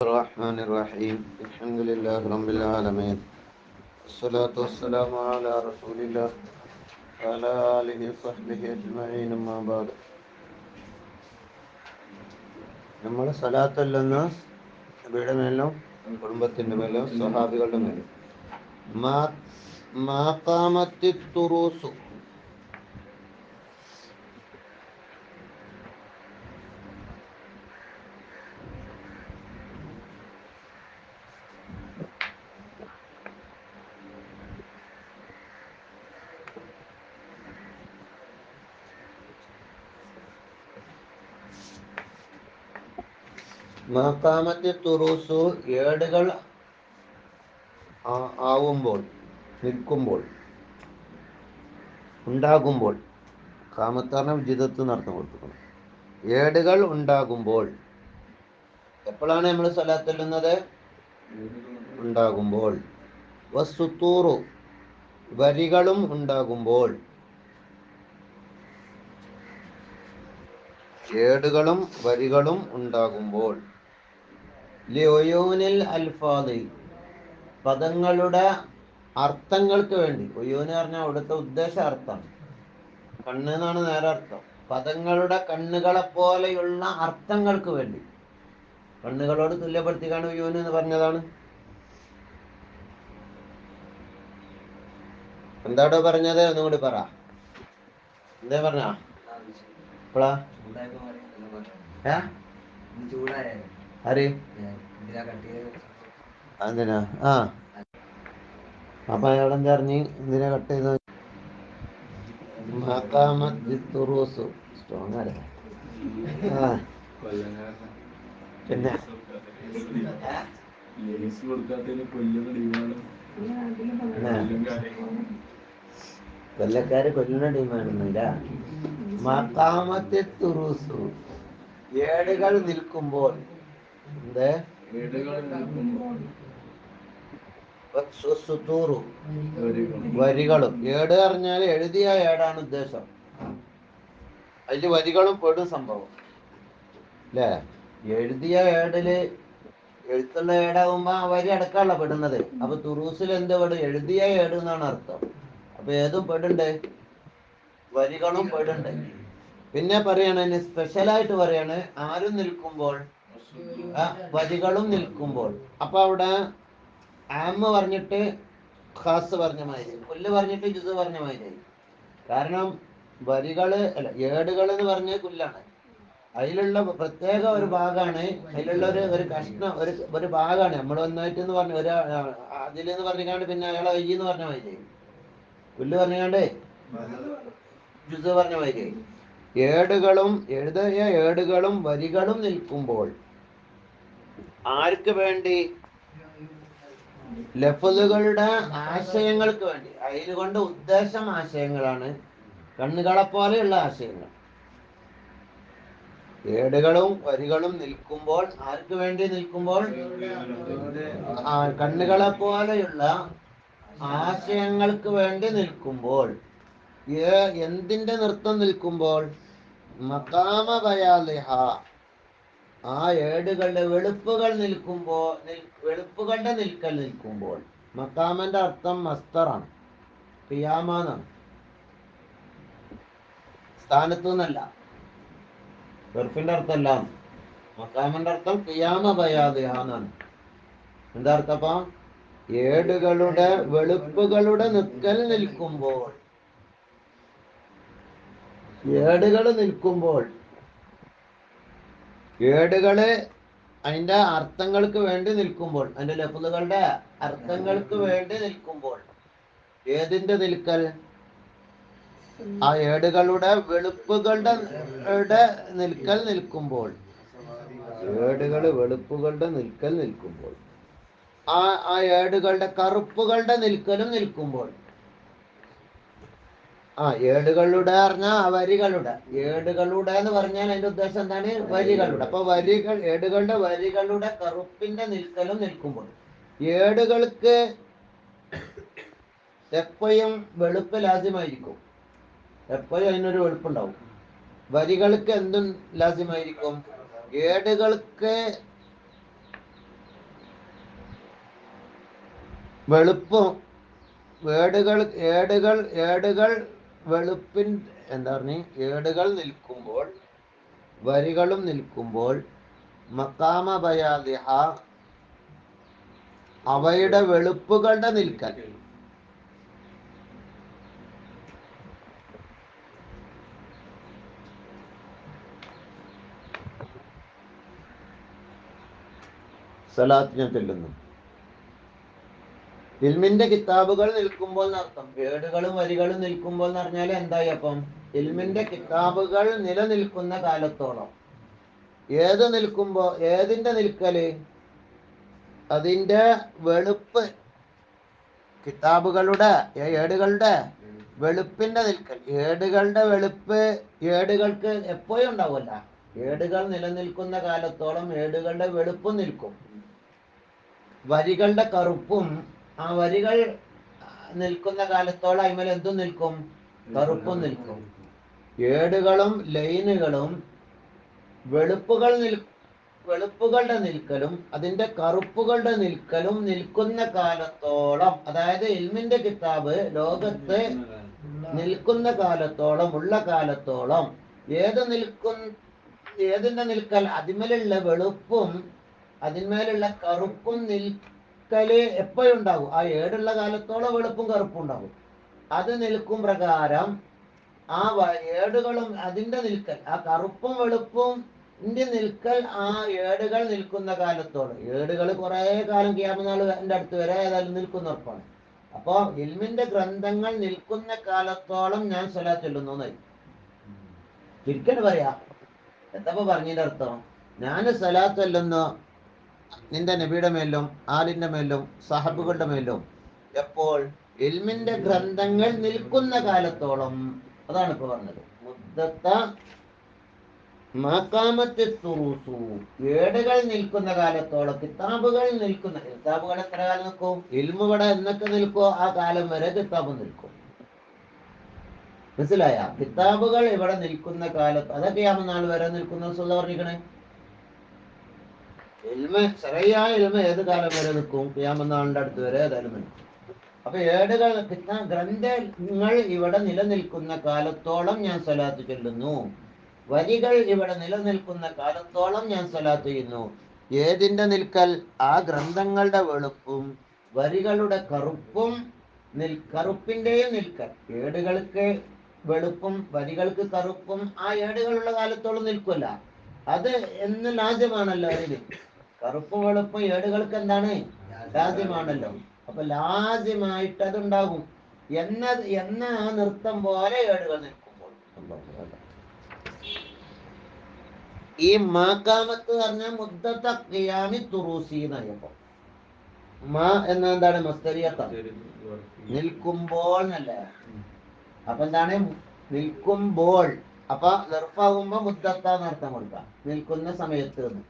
الرحمن الرحيم الحمد لله رب العالمين الصلاة والسلام على رسول الله وعلى آله وصحبه أجمعين أما بعد നമ്മൾ സലാത്തല്ലെന്ന് നബിയുടെ മേലും കുടുംബത്തിൻ്റെ മേലും സ്വഹാബികളുടെ മേലും മാഖാമത്തി തുറൂസു മാഖാമത്തി തുറൂസു ഏടുകൾ ആവുമ്പോൾ നിൽക്കുമ്പോൾ ഉണ്ടാകുമ്പോൾ കാമത്താറിന് വിജിതത്ത് നടന്നു കൊടുക്കണം. ഏടുകൾ ഉണ്ടാകുമ്പോൾ എപ്പോഴാണ് നമ്മൾ സ്വലാത്തെല്ലുന്നത്? ഉണ്ടാകുമ്പോൾ. വസ്സുത്തൂറു വരികളും ഉണ്ടാകുമ്പോൾ. ഏടുകളും വരികളും ഉണ്ടാകുമ്പോൾ. ലിഒയൂനിൽ അൽഫാദി പദങ്ങളുടെ അർത്ഥങ്ങൾക്ക് വേണ്ടി. ഒയൂന് പറഞ്ഞാൽ അവിടുത്തെ ഉദ്ദേശ അർത്ഥം കണ്ണ് എന്നാണ് നേരെ അർത്ഥം. പദങ്ങളുടെ കണ്ണുകളെ പോലെയുള്ള അർത്ഥങ്ങൾക്ക് വേണ്ടി കണ്ണുകളോട് തുല്യപ്പെടുത്തിക്കാണ് ഒയൂന് എന്ന് പറഞ്ഞതാണ്. എന്താടോ പറഞ്ഞത്? ഒന്നും കൂടി പറ. എന്തേ പറഞ്ഞ ഇപ്പളാ ആര് എന്തിനാ? അപ്പൊ അയാളെന്താ പറഞ്ഞ് എന്തിനാ കട്ട് ചെയ്തത്? സ്ട്രോങ് അല്ലേ? പിന്നെ കൊല്ലക്കാര് കൊല്ലുന്ന ടീമാണെന്നില്ല. മഖാമത്തെ തുറൂസു ഏടുകൾ നിൽക്കുമ്പോൾ. എന്ത് വരികളും. ഏട് പറഞ്ഞാൽ എഴുതിയ ഏടാണ് ഉദ്ദേശം. അതില് വരികളും പെടും സംഭവം അല്ലേ? എഴുതിയ ഏടില് എഴുത്തുള്ള ഏടാകുമ്പോ ആ വരി അടക്കാണല്ലോ പെടുന്നത്. അപ്പൊ തുറൂസിൽ എന്ത് പെടും? എഴുതിയ ഏട് എന്നാണ് അർത്ഥം. അപ്പൊ ഏതും പെടുണ്ട്, വരികളും പെടുണ്ട്. പിന്നെ പറയാണ്, സ്പെഷ്യലായിട്ട് പറയാണ് ആരും നിൽക്കുമ്പോൾ, വരികളും നിൽക്കുമ്പോൾ. അപ്പൊ അവിടെ ആമ പറഞ്ഞിട്ട് ഖാസ് പറഞ്ഞ മാതിരി, കൊല്ല് പറഞ്ഞിട്ട് ജുസ് പറഞ്ഞ മാതിരി. കാരണം വരികള് അല്ല, ഏടുകൾ എന്ന് പറഞ്ഞ കുല്ലാണ്. അതിലുള്ള പ്രത്യേക ഒരു ഭാഗമാണ്, അതിലുള്ള ഒരു കഷ്ണം, ഒരു ഭാഗമാണ്. നമ്മൾ ഒന്നായിട്ട് എന്ന് പറഞ്ഞു ഒരു അതിലെന്ന് പറഞ്ഞാണ്ട് പിന്നെ അയാളെ വയ്യെന്ന് പറഞ്ഞ മാതിരി, പുല്ല് പറഞ്ഞാണ്ട് ജുസ് പറഞ്ഞ മാതിരി. ഏടുകളും എഴുതിയ ഏടുകളും വരികളും നിൽക്കുമ്പോൾ ആർക്ക് വേണ്ടി? ലഫ്ളുകളുടെ ആശയങ്ങൾക്ക് വേണ്ടി. അതിലുകൊണ്ട് ഉദ്ദേശം ആശയങ്ങളാണ്, കണ്ണുകളെ പോലെയുള്ള ആശയങ്ങൾ. ഏടുകളും വരികളും നിൽക്കുമ്പോൾ ആർക്ക് വേണ്ടി നിൽക്കുമ്പോൾ? കണ്ണുകളെ പോലെയുള്ള ആശയങ്ങൾക്ക് വേണ്ടി നിൽക്കുമ്പോൾ. എന്തിന്റെ നൃത്തം നിൽക്കുമ്പോൾ? മഖാമ ബയാലിഹ ആ ഏടുകളുടെ വെളുപ്പുകൾ വെളുപ്പുകളുടെ നിൽക്കൽ നിൽക്കുമ്പോൾ. മഖാമന്റെ അർത്ഥം മസ്തറാണ്, ഖിയാമാന്നാണ്, സ്ഥാനത്തു നിന്നല്ല. വെറുപ്പിന്റെ അർത്ഥമല്ല. മഖാമന്റെ അർത്ഥം ഖിയാമ ബയാലിഹ എന്നാണ്. എന്താ അർത്ഥപ്പാ? ഏടുകളുടെ വെളുപ്പുകളുടെ നിൽക്കൽ നിൽക്കുമ്പോൾ. ഏടുകൾ നിൽക്കുമ്പോൾ, ഏടുകള് അതിന്റെ അർത്ഥങ്ങൾക്ക് വേണ്ടി നിൽക്കുമ്പോൾ, അതിന്റെ ലഫ്ളുകളുടെ അർത്ഥങ്ങൾക്ക് വേണ്ടി നിൽക്കുമ്പോൾ. ഏതിന്റെ നിൽക്കൽ? ആ ഏടുകളുടെ വെളുപ്പുകളുടെ നിൽക്കൽ നിൽക്കുമ്പോൾ. വെളുപ്പുകളുടെ നിൽക്കൽ നിൽക്കുമ്പോൾ. ആ ഏടുകളുടെ കറുപ്പുകളുടെ നിൽക്കലും നിൽക്കുമ്പോൾ. ഏടുകളുടെ പറഞ്ഞാൽ വരികളുടെ. ഏടുകളുടെ എന്ന് പറഞ്ഞാൽ അതിന്റെ ഉദ്ദേശം എന്താണ്? വരികളുടെ. അപ്പൊ ഏടുകളുടെ വരികളുടെ കറുപ്പിന്റെ നിൽക്കലും നിൽക്കുമ്പോൾ. ഏടുകൾക്ക് എപ്പോഴും വെളുപ്പ് ലാസ്യമായിരിക്കും, എപ്പോഴും അതിനൊരു വെളുപ്പുണ്ടാവും. വരികൾക്ക് എന്തും ലാസ്യമായിരിക്കും. ഏടുകൾക്ക് വെളുപ്പും ഏടുകൾ ഏടുകൾ ഏടുകൾ വെളുപ്പിൻ എന്താ പറഞ്ഞ ഏടുകൾ നിൽക്കുമ്പോൾ വരികളും നിൽക്കുമ്പോൾ മക്കാമ ബയാദിഹ അവയുടെ വെളുപ്പുകളുടെ നിൽക്കൽ. സലാത്തിനെ ചൊല്ലുന്നു. ഇൽമിന്റെ കിതാബുകൾ നിൽക്കുമ്പോൾ എന്നർത്ഥം. ഏടുകളും വരികളും നിൽക്കുമ്പോൾ എന്ന് പറഞ്ഞാൽ എന്തായി? അപ്പം ഇൽമിന്റെ കിതാബുകൾ നിലനിൽക്കുന്ന കാലത്തോളം. ഏത് നിൽക്കുമ്പോ? ഏതിന്റെ നിൽക്കല്? അതിന്റെ വെളുപ്പ്, കിതാബുകളുടെ ഏടുകളുടെ വെളുപ്പിന്റെ നിൽക്കൽ. ഏടുകളുടെ വെളുപ്പ് ഏടുകൾക്ക് എപ്പോഴും ഉണ്ടാവുമല്ല. ഏടുകൾ നിലനിൽക്കുന്ന കാലത്തോളം ഏടുകളുടെ വെളുപ്പും നിൽക്കും. വരികളുടെ കറുപ്പും, ആ വരികൾ നിൽക്കുന്ന കാലത്തോളം അതിന്മേൽ എന്തും നിൽക്കും? കറുപ്പും നിൽക്കും. ഏടുകളും ലൈനുകളും വെളുപ്പുകളുടെ നിൽക്കലും അതിന്റെ കറുപ്പുകളുടെ നിൽക്കലും നിൽക്കുന്ന കാലത്തോളം, അതായത് ഇൽമിന്റെ കിതാബ് ലോകത്ത് നിൽക്കുന്ന കാലത്തോളം, ഉള്ള കാലത്തോളം ഏതിന്റെ നിൽക്കൽ? അതിന്മേലുള്ള വെളുപ്പും അതിന്മേലുള്ള കറുപ്പും നിൽക്കല് എപ്പോഴും ഉണ്ടാകും. ആ ഏടുള്ള കാലത്തോളം വെളുപ്പും കറുപ്പും ഉണ്ടാകും. അത് നിൽക്കും പ്രകാരം ആ ഏടുകളും അതിന്റെ നിൽക്കൽ, ആ കറുപ്പും വെളുപ്പും നിൽക്കൽ ആ ഏടുകൾ നിൽക്കുന്ന കാലത്തോളം. ഏടുകൾ കുറെ കാലം ഖിയാമത്ത് നാൾ എൻ്റെ അടുത്ത് വരെ ഏതായാലും നിൽക്കുന്ന ഉറപ്പാണ്. അപ്പൊ ഇൽമിന്റെ ഗ്രന്ഥങ്ങൾ നിൽക്കുന്ന കാലത്തോളം ഞാൻ സ്വലാത്ത് ചൊല്ലുന്നു എന്നായി. ചുരുക്കൻ പറയാ, എന്താ പറഞ്ഞതിന്റെ അർത്ഥം? ഞാൻ സ്വലാത്ത് ചൊല്ലുന്നു നിന്റെ നബിയുടെ മേലും ആലിന്റെ മേലും സഹബുകളുടെ മേലും എപ്പോൾ? ഇൽമിന്റെ ഗ്രന്ഥങ്ങൾ നിൽക്കുന്ന കാലത്തോളം. അതാണ് ഇപ്പൊ പറഞ്ഞത്. മുദ്ദത്ത മാക്കാമത്തെ തുറൂസു, ഏടുകൾ നിൽക്കുന്ന കാലത്തോളം. കിതാബുകൾ എത്ര കാലം നിൽക്കും? ഇൽമുവിടെ എന്നൊക്കെ നിൽക്കോ ആ കാലം വരെ കിതാബ് നിൽക്കും. മനസ്സിലായ? കിതാബുകൾ ഇവിടെ നിൽക്കുന്ന കാലത്ത്, അതൊക്കെ നാൾ വരെ നിൽക്കുന്ന പറഞ്ഞിരിക്കണേ. ചെറിയ ഇൽമ ഏത് കാലം വരെ നിൽക്കും? ഖിയാമത്ത് നാളിന്റെ അടുത്ത് വരെ ഏതായാലും നിൽക്കും. അപ്പൊ ഏടുകൾ ഗ്രന്ഥങ്ങൾ ഇവിടെ നിലനിൽക്കുന്ന കാലത്തോളം ഞാൻ സ്വലാത്ത് ചൊല്ലുന്നു. വരികൾ ഇവിടെ നിലനിൽക്കുന്ന കാലത്തോളം ഞാൻ സ്വലാത്ത് ചെയ്യുന്നു. ഏതിന്റെ നിൽക്കൽ? ആ ഗ്രന്ഥങ്ങളുടെ വെളുപ്പും വരികളുടെ കറുപ്പും കറുപ്പിന്റെയും നിൽക്കൽ. ഏടുകൾക്ക് വെളുപ്പും വരികൾക്ക് കറുപ്പും ആ ഏടുകളുള്ള കാലത്തോളം നിൽക്കില്ല. അത് എന്ന് ലാജ്യമാണല്ലോ. അതിന് കറുപ്പും വെളുപ്പും ഏടുകൾക്ക് എന്താണ്? ലാജ്യമാണല്ലോ. അപ്പൊ ലാജ്യമായിട്ട് അതുണ്ടാകും എന്ന ആ നൃത്തം പോലെ ഏടുകൾ നിൽക്കുമ്പോൾ. ഈ മാക്കാമത്ത് പറഞ്ഞാൽ മുദ്ദത്ത ഖിയാമി തുറൂസി എന്നറിയപ്പോ. മാ എന്താണ്? മസ്തരിയത്ത, നിൽക്കുമ്പോൾ എന്നല്ലേ. അപ്പൊ എന്താണ്? നിൽക്കുമ്പോൾ. അപ്പൊ ഗർഭാകുമ്പോ മുദ്ദത്ത എന്നർത്ഥം കൊടുക്കുക, നിൽക്കുന്ന സമയത്ത് എന്ന്.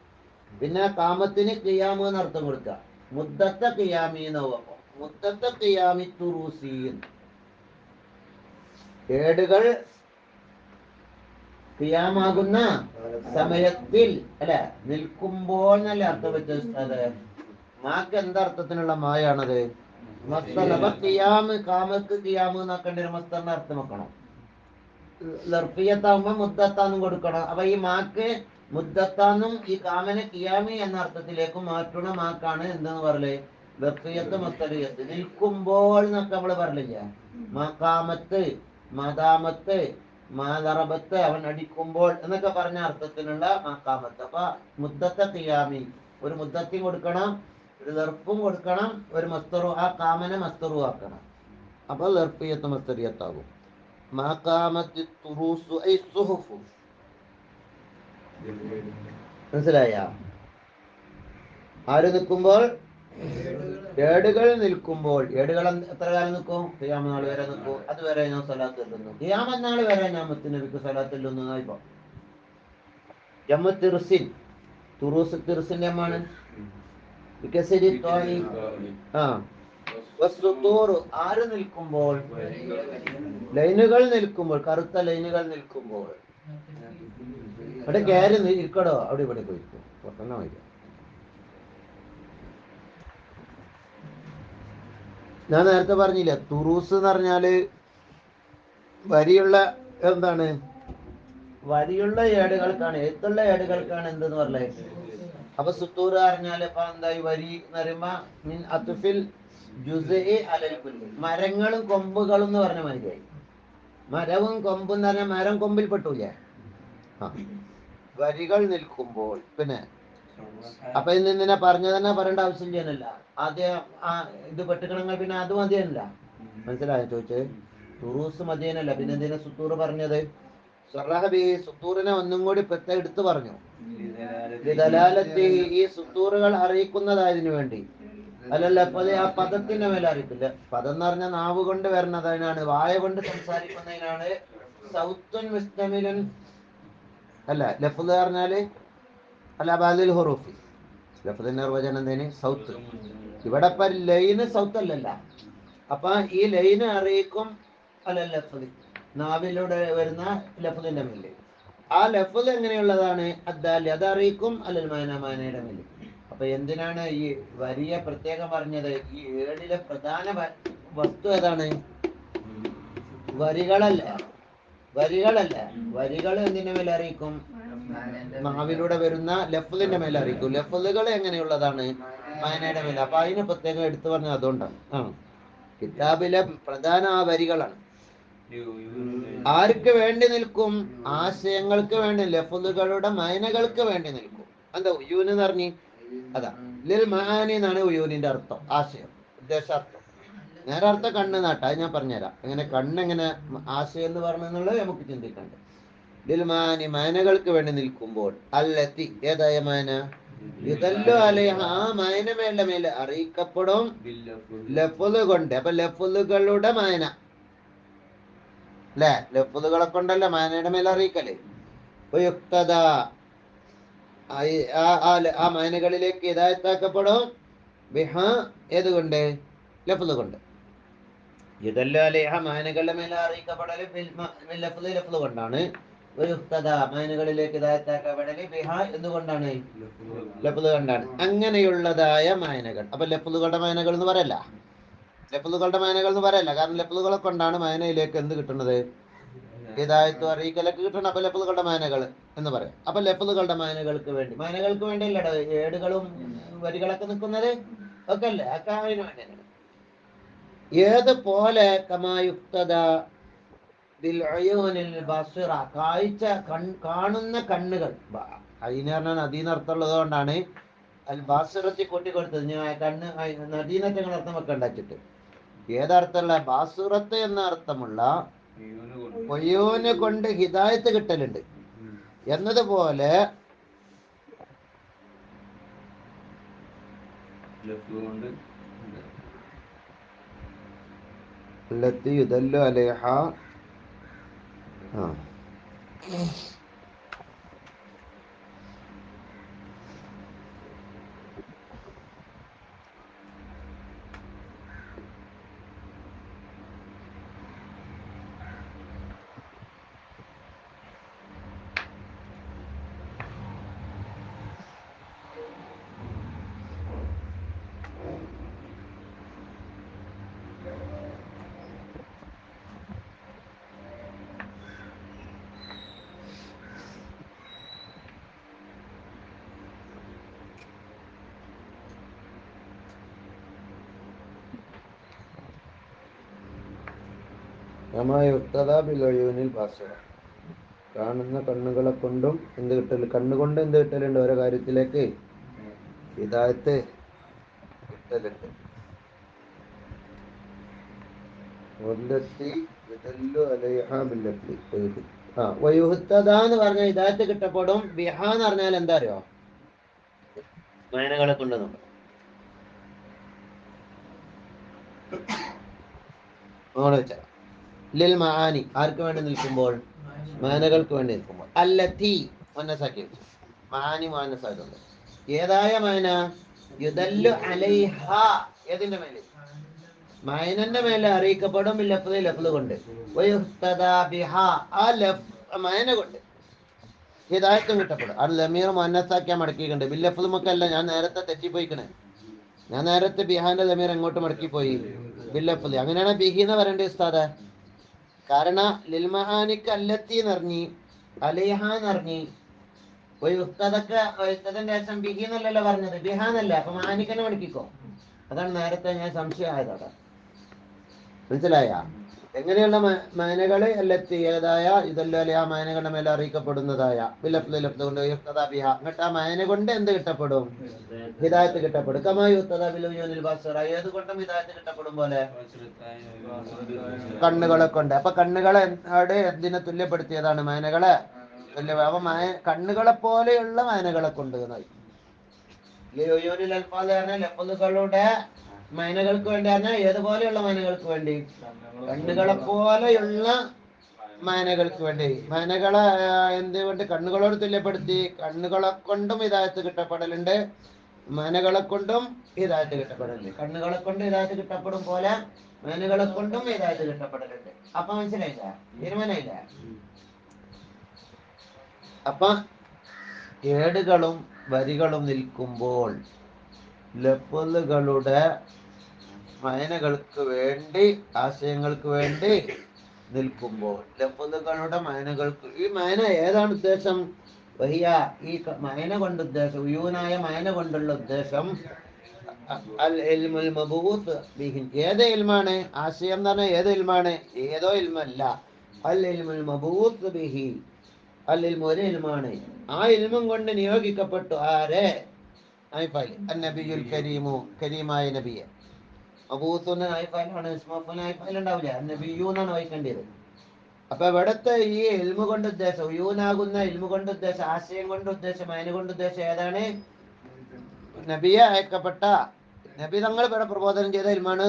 പിന്നെ കാമത്തിന് ഖിയാമ് എന്നർത്ഥം കൊടുക്കുക, മുദ്ദത്ത ഖിയാമി എന്നാവും. മുദ്ദത്ത ഖിയാമി തുറൂസി. ഏടുകൾ ഖിയാമാകുന്ന സമയത്തിൽ അല്ലെ, നിൽക്കുമ്പോൾ എന്നല്ലേ അർത്ഥം വെച്ചത്. മാക്ക് എന്തർത്ഥത്തിനുള്ള മായാണത്? മസ്തർ. അപ്പൊ ഖിയാമ്, കാമക്ക് ഖിയാമ് എന്നാക്കേണ്ട ഒരു മസ്തറിന്റെ അർത്ഥം വെക്കണം. ലർഫിയത്താവുമ്പോ മുദ്ദത്താന്നും കൊടുക്കണം. അപ്പൊ ഈ മാക്ക് മുദ്ദത്താന്നും ഈ കാമനെ ഖിയാമി എന്ന അർത്ഥത്തിലേക്ക് മാറ്റുന്ന മാക്കാണ് എന്തെന്ന് പറയല്? ലർഫിയത്ത് മസ്തറിയത്ത്. നിൽക്കുമ്പോൾ എന്നൊക്കെ നമ്മള് പറയില്ല. മക്കാമത്ത്, മദാമത്ത്, മാതറബത്ത്, അവൻ അടിക്കുമ്പോൾ എന്നൊക്കെ പറഞ്ഞ അർത്ഥത്തിലുള്ള മക്കാമത്ത്. അപ്പൊ മുദ്ദത്തെ ഖിയാമി, ഒരു മുദ്ദത്തിയും കൊടുക്കണം, ഒരു ലർഫും കൊടുക്കണം, ഒരു മസ്തറു, ആ കാമനെ മസ്തറു ആക്കണം. അപ്പൊ ലർഫിയത്ത് മസ്തറിയത്താകും. മനസ്സിലായ? ആര് നിൽക്കുമ്പോൾ? ഏടുകൾ നിൽക്കുമ്പോൾ. ഏടുകൾ എത്ര കാലം നിൽക്കും? ഖിയാമത്ത് നാൾ വരെ നിൽക്കും. അതുവരെ ഞാൻ സ്വലാത്ത് ചൊല്ലുന്നു. ഖിയാമത്ത് നാൾ വരെ ഞാൻ മുത്തുനബിക്ക് സ്വലാത്ത് ചൊല്ലുന്നു. ഇപ്പൊ തിർസിൻ, തുറൂസ് തിർസിന്റെ അമ്മാണ്. ആര് നിൽക്കുമ്പോൾ? ലൈനുകൾ നിൽക്കുമ്പോൾ, കറുത്ത ലൈനുകൾ നിൽക്കുമ്പോൾ. അവിടെ കയറി ഇരിക്കടോ, അവിടെ ഇവിടെ പോയിരിക്കും. പൊട്ടണ വരിക. ഞാൻ നേരത്തെ പറഞ്ഞില്ല, തുറൂസ് എന്ന് പറഞ്ഞാല് വരിയുള്ള എന്താണ്, വരിയുള്ള ഏടുകൾക്കാണ്, എഴുത്തുള്ള ഏടുകൾക്കാണ് എന്തെന്ന് പറഞ്ഞത്. അപ്പൊ സുത്തൂർ പറഞ്ഞാൽ ഇപ്പൊ എന്തായി, വരി എന്ന് പറയുമ്പോ മിൻ അത്ഫിൽ ജുസ്ഇ അലൽ കുല്ലി, മരങ്ങളും കൊമ്പുകളും എന്ന് പറഞ്ഞ മാതിരിയായി. മരവും കൊമ്പും എന്ന് പറഞ്ഞാൽ മരം കൊമ്പിൽ പെട്ടൂലേ. വരികൾ നിൽക്കുമ്പോൾ പിന്നെ അപ്പൊ ഇന്നിനെ പറഞ്ഞു തന്നെ പറയേണ്ട ആവശ്യം ചെയ്യാനല്ല. ആദ്യം ഇത് പെട്ടുക്കണങ്ങൾ പിന്നെ അത് മതിയല്ല. മനസ്സിലായോ ചോദിച്ചത്? തുറൂസ് മതിയനല്ല, പിന്നെ എന്തിനാ സുത്തൂർ പറഞ്ഞത്? സറഹബി സുത്തൂറിനെ ഒന്നും കൂടി പ്രത്യേകം എടുത്തു പറഞ്ഞു. ഈ സുത്തൂറുകൾ അറിയിക്കുന്നതായതിനു വേണ്ടി. അല്ലല്ല, ആ പദത്തിന്റെ മേലെ അറിയിക്കില്ല. പദം എന്ന് പറഞ്ഞാൽ നാവ് കൊണ്ട് വരുന്നതിനാണ്, വായ കൊണ്ട് സംസാരിക്കുന്നതിനാണ് സൗത്തുൻ മുസ്തമിലൻ. അല്ല ലഫ്ള് പറഞ്ഞാല് അല്ല ബാദിൽ ഹുറൂഫി. ലഫ്ളിന്റെ നിർവചനം എന്തേന്? സൗത്ത്. ഇവിടെ ഇപ്പൊ ലൈന് സൗത്ത് അല്ലല്ല. അപ്പൊ ഈ ലൈന് അറിയിക്കും അല്ല ലഫ്ള്, നാവിലൂടെ വരുന്ന ലഫ്ളിന്റെ മേല്. ആ ലഫ്ള് എങ്ങനെയുള്ളതാണ്? അദ്ദാലി, അത് അറിയിക്കും അല്ലൽ മാന, മാനയുടെ മേല്. അപ്പൊ എന്തിനാണ് ഈ വരിയെ പ്രത്യേകം പറഞ്ഞത്? ഈ ഏഴിലെ പ്രധാന വസ്തു ഏതാണ്? വരികളല്ല, വരികളല്ല. വരികൾ എന്തിന്റെ മേലെ അറിയിക്കും? നാവിലൂടെ വരുന്ന ലഫ്ളിന്റെ മേലെ അറിയിക്കും. ലഫ്ളുകൾ എങ്ങനെയുള്ളതാണ്? മാനയുടെ മേലെ. അപ്പൊ അതിനെ പ്രത്യേകം എടുത്തു പറഞ്ഞത് അതുകൊണ്ടാണ്. കിതാബിലെ പ്രധാന ആ വരികളാണ്. ആർക്ക് വേണ്ടി നിൽക്കും? ആശയങ്ങൾക്ക് വേണ്ടി, ലഫ്ളുകളുടെ മൈനകൾക്ക് വേണ്ടി നിൽക്കും. എന്താ ഉയൂന് എന്ന് പറഞ്ഞ്? അതാ ലിൽ മആനി എന്നാണ് ഉയൂനിന്റെ അർത്ഥം, ആശയം, ഉദ്ദേശാർത്ഥം. നേരെ അർത്ഥം കണ്ണ് നാട്ട, അത് ഞാൻ പറഞ്ഞുതരാം. എങ്ങനെ കണ്ണെങ്ങനെ ആശയം എന്ന് പറഞ്ഞെന്നുള്ളത് നമുക്ക് ചിന്തിക്കണ്ടേ. ലിൽ മആനി, മൈനകൾക്ക് വേണ്ടി നിൽക്കുമ്പോൾ. അല്ലത്തി, ഏതായ മൈന? യുദല്ലു അലൈഹ, ആ മൈനമേലെ മേലെ അറിയിക്കപ്പെടും ലഫ്ള് കൊണ്ട്. അപ്പൊ ലഫ്ളുകളുടെ മൈന അല്ലെ, ലഫ്ളുകളെ കൊണ്ടല്ല മാനയുടെ മേലെ അറിയിക്കല്. യുക്തദ, ആ മാനകളിലേക്ക് ഹിദായത്താക്കപ്പെടും ബിഹ, ഏതുകൊണ്ട്? ലഫ്ള് കൊണ്ട്. യുദല്ലു അലൈഹ, മാനകളുടെ മേലെ അറിയിക്കപ്പെടല് ലഫ്ള് കൊണ്ടാണ്. യുക്തദ, മാനകളിലേക്ക് ഹിദായത്താക്കപ്പെടല് ബിഹ, എന്തുകൊണ്ടാണ്? ലഫ്ള് കൊണ്ടാണ്. അങ്ങനെയുള്ളതായ മാനകൾ. അപ്പൊ ലഫ്ളുകളുടെ മാനകൾ എന്ന് പറയല്ല, ലഫ്ളുകളുടെ മാനകൾ എന്ന് പറയല്ല. കാരണം ലഫ്ളുകളെ കൊണ്ടാണ് മാനയിലേക്ക് എന്ത് കിട്ടുന്നത്? ഹിദായത്തും അറിയിക്കലൊക്കെ കിട്ടണം. അപ്പൊ ലഫ്ളുകളുടെ മാനകൾ എന്ന് പറയാം. അപ്പൊ ലഫ്ളുകളുടെ മാനകൾക്ക് വേണ്ടി, മാനകൾക്ക് വേണ്ടിയല്ലേ ഏടുകളും വരികളൊക്കെ നിൽക്കുന്നത് ഒക്കെ അല്ലേ? ഒക്കെ അതിന് വേണ്ടിയാണ്. ഏതുപോലെ കമായുക്തദ ബിൽ ഉയൂനിൽ ബസിറ, കാഴ്ച കാണുന്ന കണ്ണുകൾ. അതിന് പറഞ്ഞാൽ നദീനർത്ഥമുള്ളത് കൊണ്ടാണ് അൽ ബാസിറത്തി കൂട്ടിക്കൊടുത്തത്. ഞാൻ കണ്ണ് നദീനറ്റങ്ങൾ അർത്ഥം വെക്കണ്ട വെച്ചിട്ട്. ഏതർത്ഥമുള്ള? ബാസുറത്ത് എന്ന അർത്ഥമുള്ള ഒയൂന് കൊണ്ട് ഹിദായത്ത് കിട്ടലുണ്ട് എന്നതുപോലെ യുദല്ലു അലൈഹ. കാണുന്ന കണ്ണുകളെ കൊണ്ടും എന്ത് കിട്ടല്? കണ്ണുകൊണ്ട് എന്ത് കിട്ടലുണ്ട്? ഓരോ കാര്യത്തിലേക്ക് ഹിദായത്ത് കിട്ടലുണ്ട്. എന്ന് പറഞ്ഞ ഹിദായത്ത് കിട്ടപ്പെടും. ബിഹ എന്ന് പറഞ്ഞാൽ എന്താ അറിയോ? മൈനകളെ കൊണ്ട് നമ്മൾ ലിൽ മആനി, ആർക്ക് വേണ്ടി നിൽക്കുമ്പോൾ? മാനകൾക്ക് വേണ്ടി നിൽക്കുമ്പോൾ. അല്ലത്തി മുന്നസാക്കി വെച്ചു, മആനി മുന്നസായിട്ടുണ്ട്. ഏതായ മൈന? യുദല്ലു അലൈഹ, ഏതിന്റെ മേലെ? മൈനന്റെ മേലെ അറിയിക്കപ്പെടും ലഫ്ള് കൊണ്ട്. ആ മൈന കൊണ്ട് ഹിദായത്തും കിട്ടപ്പെടും. അത് ലമീർ മുന്നസാക്കിയാ മടക്കിയിട്ടുണ്ട്. ബില്ലഫ്ളുമൊക്കെ അല്ല, ഞാൻ നേരത്തെ തെറ്റിപ്പോയിക്കണേ. ഞാൻ നേരത്തെ ബിഹാന്റെ ലമീർ എങ്ങോട്ട് മടക്കിപ്പോയി? ബില്ലഫ്ളി. അങ്ങനെയാണ് ബിഹി എന്ന് പറയേണ്ടത് ഉസ്താദ്. കാരണം ലിൽമഹാനിക്ക് അല്ലത്തി എന്നറിഞ്ഞി, അലിഹ എന്നറിഞ്ഞി. ഒരു ഉസ്താദൊക്കെ ഉസ്താദിന്റെ ശേഷം ബിഹി എന്നല്ലല്ലോ പറഞ്ഞത്, ബിഹാന്നല്ല. അപ്പൊ മഹാനിക്കന്നെ പഠിപ്പിക്കോ? അതാണ് നേരത്തെ ഞാൻ സംശയമായത്. അവിടെ മനസ്സിലായ എങ്ങനെയുള്ള മാനകള് അല്ലെത്തി ഏതായ ഇതല്ലേ ആ മാനകളുടെ മേലെ അറിയിക്കപ്പെടുന്നതായ കൊണ്ട് എന്നിട്ട് ആ മാന കൊണ്ട് എന്ത് കിട്ടപ്പെടും? ഹിദായത്ത് കിട്ടപ്പെടും. ഏത് കൊണ്ടും ഹിദായത്ത് കിട്ടപ്പെടും പോലെ കണ്ണുകളെ കൊണ്ട്. അപ്പൊ കണ്ണുകളെ എന്തിനെ തുല്യപ്പെടുത്തിയതാണ്? മാനകളെ അപ്പൊ കണ്ണുകളെ പോലെയുള്ള മാനകളെ കൊണ്ട് ലഫ്ളുകളുടെ മൈനകൾക്ക് വേണ്ടി പറഞ്ഞാൽ ഏതുപോലെയുള്ള മൈനകൾക്ക് വേണ്ടി? കണ്ണുകളെ പോലെയുള്ള മൈനകൾക്ക് വേണ്ടി. മൈനകളെ എന്തുകൊണ്ട് കണ്ണുകളോട് തുല്യപ്പെടുത്തി? കണ്ണുകളെ കൊണ്ടും ഹിദായത്ത് കിട്ടപ്പെടലുണ്ട്, മൈനകളെ കൊണ്ടും ഹിദായത്ത് കിട്ടപ്പെടലുണ്ട്. കണ്ണുകളെ കൊണ്ട് ഹിദായത്ത് കിട്ടപ്പെടും പോലെ മൈനകളെ കൊണ്ടും ഹിദായത്ത് കിട്ടപ്പെടലുണ്ട്. അപ്പൊ മനസ്സിലായില്ല? തീരുമാനമില്ല? അപ്പൊ ഏടുകളും വരികളും നിൽക്കുമ്പോൾ ലഫ്ളുകളുടെ മൈനകൾക്ക് വേണ്ടി, ആശയങ്ങൾക്ക് വേണ്ടി നിൽക്കുമ്പോൾ ലഫ്ളുകളുടെ മൈനകൾക്ക്, ഈ മൈന ഏതാണ് ഉദ്ദേശം? വഹിയ, ഈ മൈന കൊണ്ട് ഉദ്ദേശം, ഉയൂനായ മൈന കൊണ്ടുള്ള ഉദ്ദേശം അൽ ഇൽമുൽ മബൂത്ത് ബിഹി. ഏത് ഇൽമാണ്? ആശയം എന്ന് പറഞ്ഞാൽ ഏത് ഇൽമാണ്? ഏതോ ഇൽമല്ല. അൽ ഇൽമുൽ മബൂത്ത് ബിഹി. അൽ ഇൽമു ഒരു ഇൽമാണ്. ആ ഇൽമും കൊണ്ട് നിയോഗിക്കപ്പെട്ടു. ആരെ? അന്നബിയുൽ കരീമു, കരീമായ നബിയെ. മബൂത്തുന്ന നായ്ഫാലാണ്, നായ്ഫാലുണ്ടാവില്ല, നബിയൂന്നാണ് വായിക്കേണ്ടത്. അപ്പൊ ഇവിടുത്തെ ഈ ഇൽമു കൊണ്ട് ഉദ്ദേശം, ഉയൂനാകുന്ന ഇൽമു കൊണ്ട് ഉദ്ദേശം, ആശയം കൊണ്ട് ഉദ്ദേശം, അതിന് കൊണ്ട് ഉദ്ദേശം ഏതാണ്? നബിയെ അയക്കപ്പെട്ട നബി തങ്ങൾ ഇവിടെ പ്രബോധനം ചെയ്ത ഇൽമാണ്.